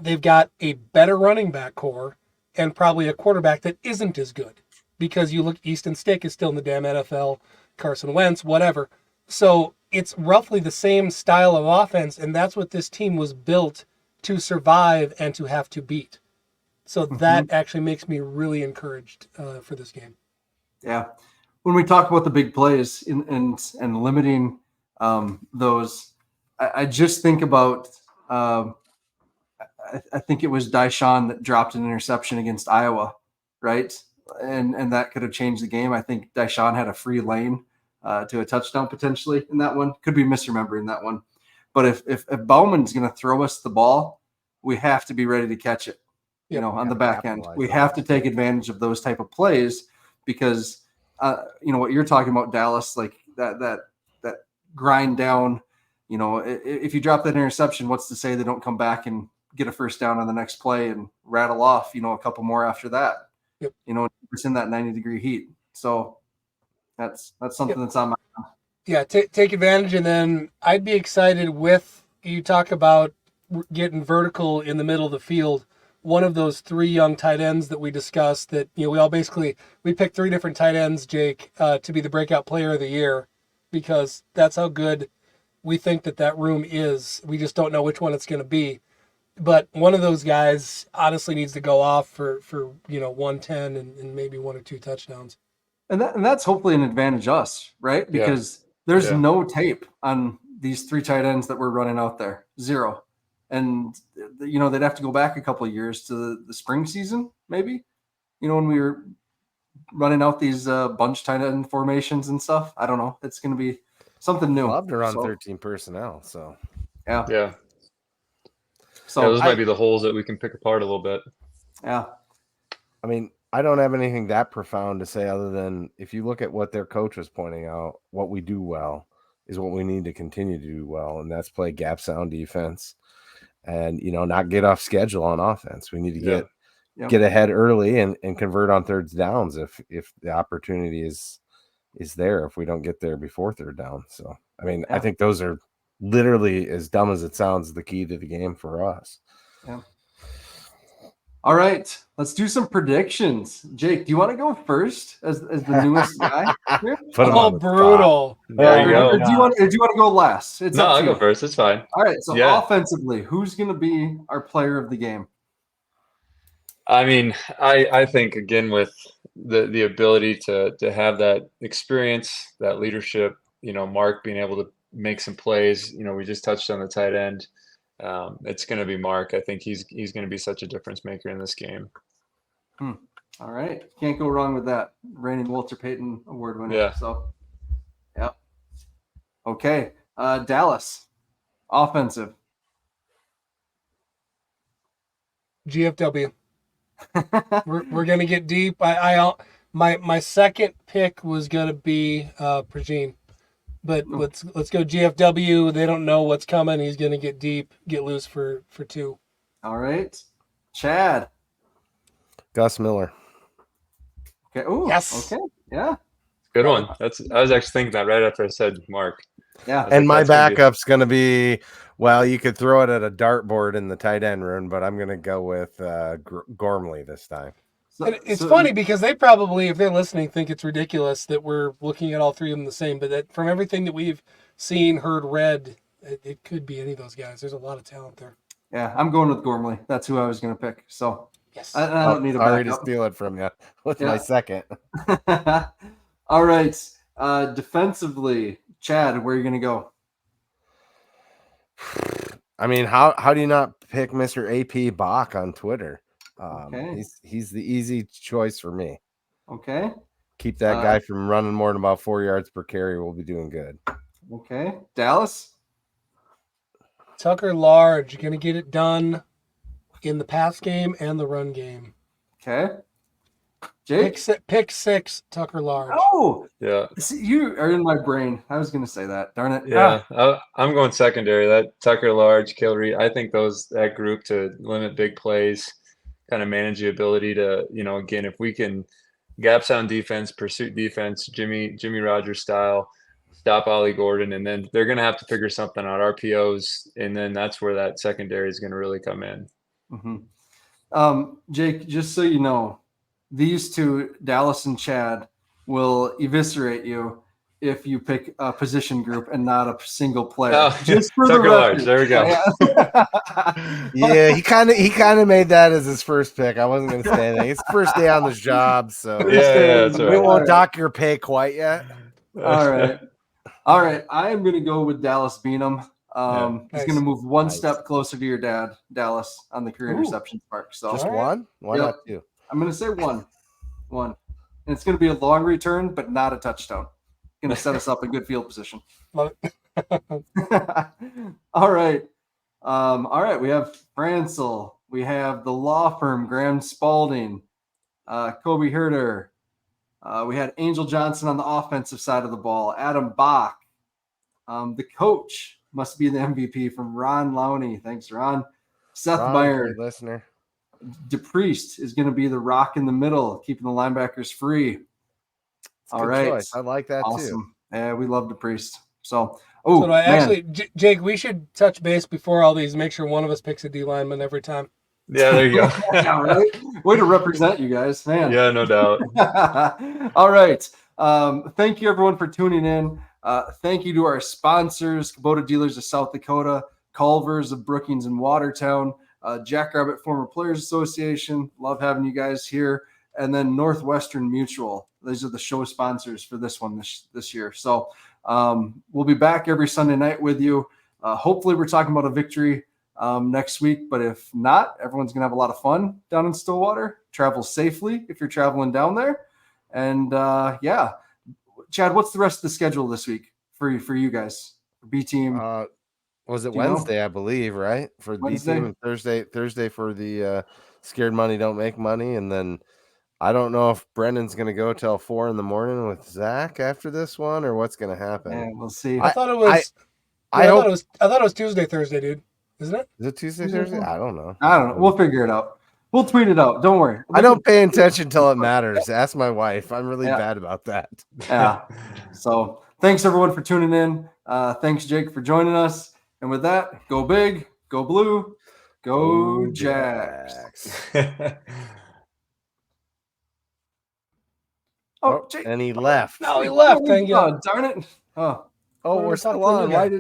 they've got a better running back core and probably a quarterback that isn't as good because you look, Easton Stick is still in the damn NFL, Carson Wentz, whatever. So it's roughly the same style of offense, and that's what this team was built to survive and to have to beat. So that actually makes me really encouraged for this game. Yeah. When we talk about the big plays and limiting those, I just think about I think it was Dyshawn that dropped an interception against Iowa, right? And that could have changed the game. I think Dyshawn had a free lane to a touchdown potentially in that one. Could be misremembering that one. But if Bowman's going to throw us the ball, we have to be ready to catch it, on the back end. We have to take advantage of those type of plays because, what you're talking about, Dallas, like that grind down, if you drop that interception, what's to say they don't come back and get a first down on the next play and rattle off, a couple more after that. Yep. It's in that 90-degree heat. So that's something that's on my mind. Yeah, take advantage, and then I'd be excited with you talk about getting vertical in the middle of the field. One of those 3 young tight ends that we discussed that, we picked 3 different tight ends, Jake, to be the breakout player of the year because that's how good we think that room is. We just don't know which one it's going to be. But one of those guys honestly needs to go off for 110 and maybe 1 or 2 touchdowns. And that's hopefully an advantage us, right? Because there's no tape on these 3 tight ends that we're running out there. 0. And, they'd have to go back a couple of years to the spring season, maybe, when we were running out these bunch tight end formations and stuff. I don't know. It's going to be something new. Love to run 13 personnel. So, Yeah. So those might be the holes that we can pick apart a little bit. Yeah. I mean, I don't have anything that profound to say other than if you look at what their coach was pointing out, what we do well is what we need to continue to do well, and that's play gap sound defense and, not get off schedule on offense. We need to get ahead early and convert on third downs if the opportunity is there, if we don't get there before third down. So, I mean, I think those are literally, as dumb as it sounds, the key to the game for us. Yeah. All right, let's do some predictions. Jake, do you want to go first as the newest guy here? Brutal. There you go. Or do you want to go last? It's up to I'll you. go first. It's fine. All right, so offensively, who's going to be our player of the game? I mean, I think, again, with the ability to have that experience, that leadership, Mark being able to make some plays. We just touched on the tight end. It's going to be Mark. I think he's going to be such a difference maker in this game. All right. Can't go wrong with that. Reigning Walter Payton Award winner. Yeah. So, yeah. Okay. Dallas. Offensive. GFW. we're going to get deep. My second pick was going to be Progene. But let's go GFW. They don't know what's coming. He's going to get deep, get loose for 2. All right. Chad. Gus Miller. Okay. Oh, yes. Okay. Yeah. Good one. I was actually thinking that right after I said Mark. Yeah. And my backup's going to be, well, you could throw it at a dartboard in the tight end room, but I'm going to go with Gormley this time. It's funny because they probably, if they're listening, think it's ridiculous that we're looking at all 3 of them the same. But that from everything that we've seen, heard, read, it could be any of those guys. There's a lot of talent there. Yeah, I'm going with Gormley. That's who I was going to pick. So yes, I don't need a backup. Sorry to steal it from you with my second. All right. Defensively, Chad, where are you going to go? I mean, how do you not pick Mr. AP Bach on Twitter? Okay. He's the easy choice for me. Okay. Keep that guy from running more than about 4 yards per carry. We'll be doing good. Okay. Dallas. Tucker Large going to get it done in the pass game and the run game. Okay. Jake? Pick six, Tucker Large. Oh, Yeah. see, you are in my brain. I was going to say that. Darn it. Yeah, I'm going secondary. That Tucker Large, Kilreed, I think that group to limit big plays, kind of manage the ability to, again, if we can gap sound defense, pursuit defense, Jimmy Rogers style, stop Ollie Gordon, and then they're going to have to figure something out, RPOs, and then that's where that secondary is going to really come in. Mm-hmm. Jake, just so you know, these two, Dallas and Chad, will eviscerate you if you pick a position group and not a single player. Oh, just for Tucker the Large, record. there we go. Yeah, he kind of made that as his first pick. I wasn't going to say anything. It's first day on the job, so Yeah, that's we right. won't dock your pay quite yet. All right. I am going to go with Dallas Beanham. He's going to move one step closer to your dad, Dallas, on the career interceptions mark. So just one? Why not two? I'm going to say one. And it's going to be a long return, but not a touchdown. Going to set us up in good field position. Love it. All right. We have Francel. We have the law firm, Graham Spalding, Kobe Herder. We had Angel Johnson on the offensive side of the ball, Adam Bach. The coach must be the MVP from Ron Lowney. Thanks, Ron. Seth Meyer. Listener. DePriest is going to be the rock in the middle, keeping the linebackers free. All right. Choice. I like that too. Yeah, we love DePriest. So Jake, we should touch base before all these. Make sure one of us picks a D lineman every time. Yeah, there you go. Yeah, right? Way to represent you guys, man. Yeah, no doubt. All right. Thank you, everyone, for tuning in. Thank you to our sponsors, Kubota Dealers of South Dakota, Culver's of Brookings and Watertown, Jackrabbit Former Players Association. Love having you guys here. And then Northwestern Mutual. These are the show sponsors for this one this year. So we'll be back every Sunday night with you. Hopefully we're talking about a victory next week, but if not, everyone's going to have a lot of fun down in Stillwater. Travel safely if you're traveling down there. And Chad, what's the rest of the schedule this week for you guys? For B team? Was it Wednesday, I believe, right? For the B team, and Thursday for the Scared Money Don't Make Money, and then I don't know if Brendan's going to go till 4 a.m. with Zach after this one, or what's going to happen. Yeah, we'll see. I thought it was. I thought it was Tuesday, Thursday, dude. Isn't it? Is it Tuesday, Thursday? I don't know. We'll figure it out. We'll tweet it out. Don't worry. I don't pay attention till it matters. Ask my wife. I'm really bad about that. Yeah. So thanks everyone for tuning in. Thanks Jake for joining us. And with that, go big, go blue, go Jacks. Jake. And he left. No, he left. Thank you. Darn it. We're still on. Why didn't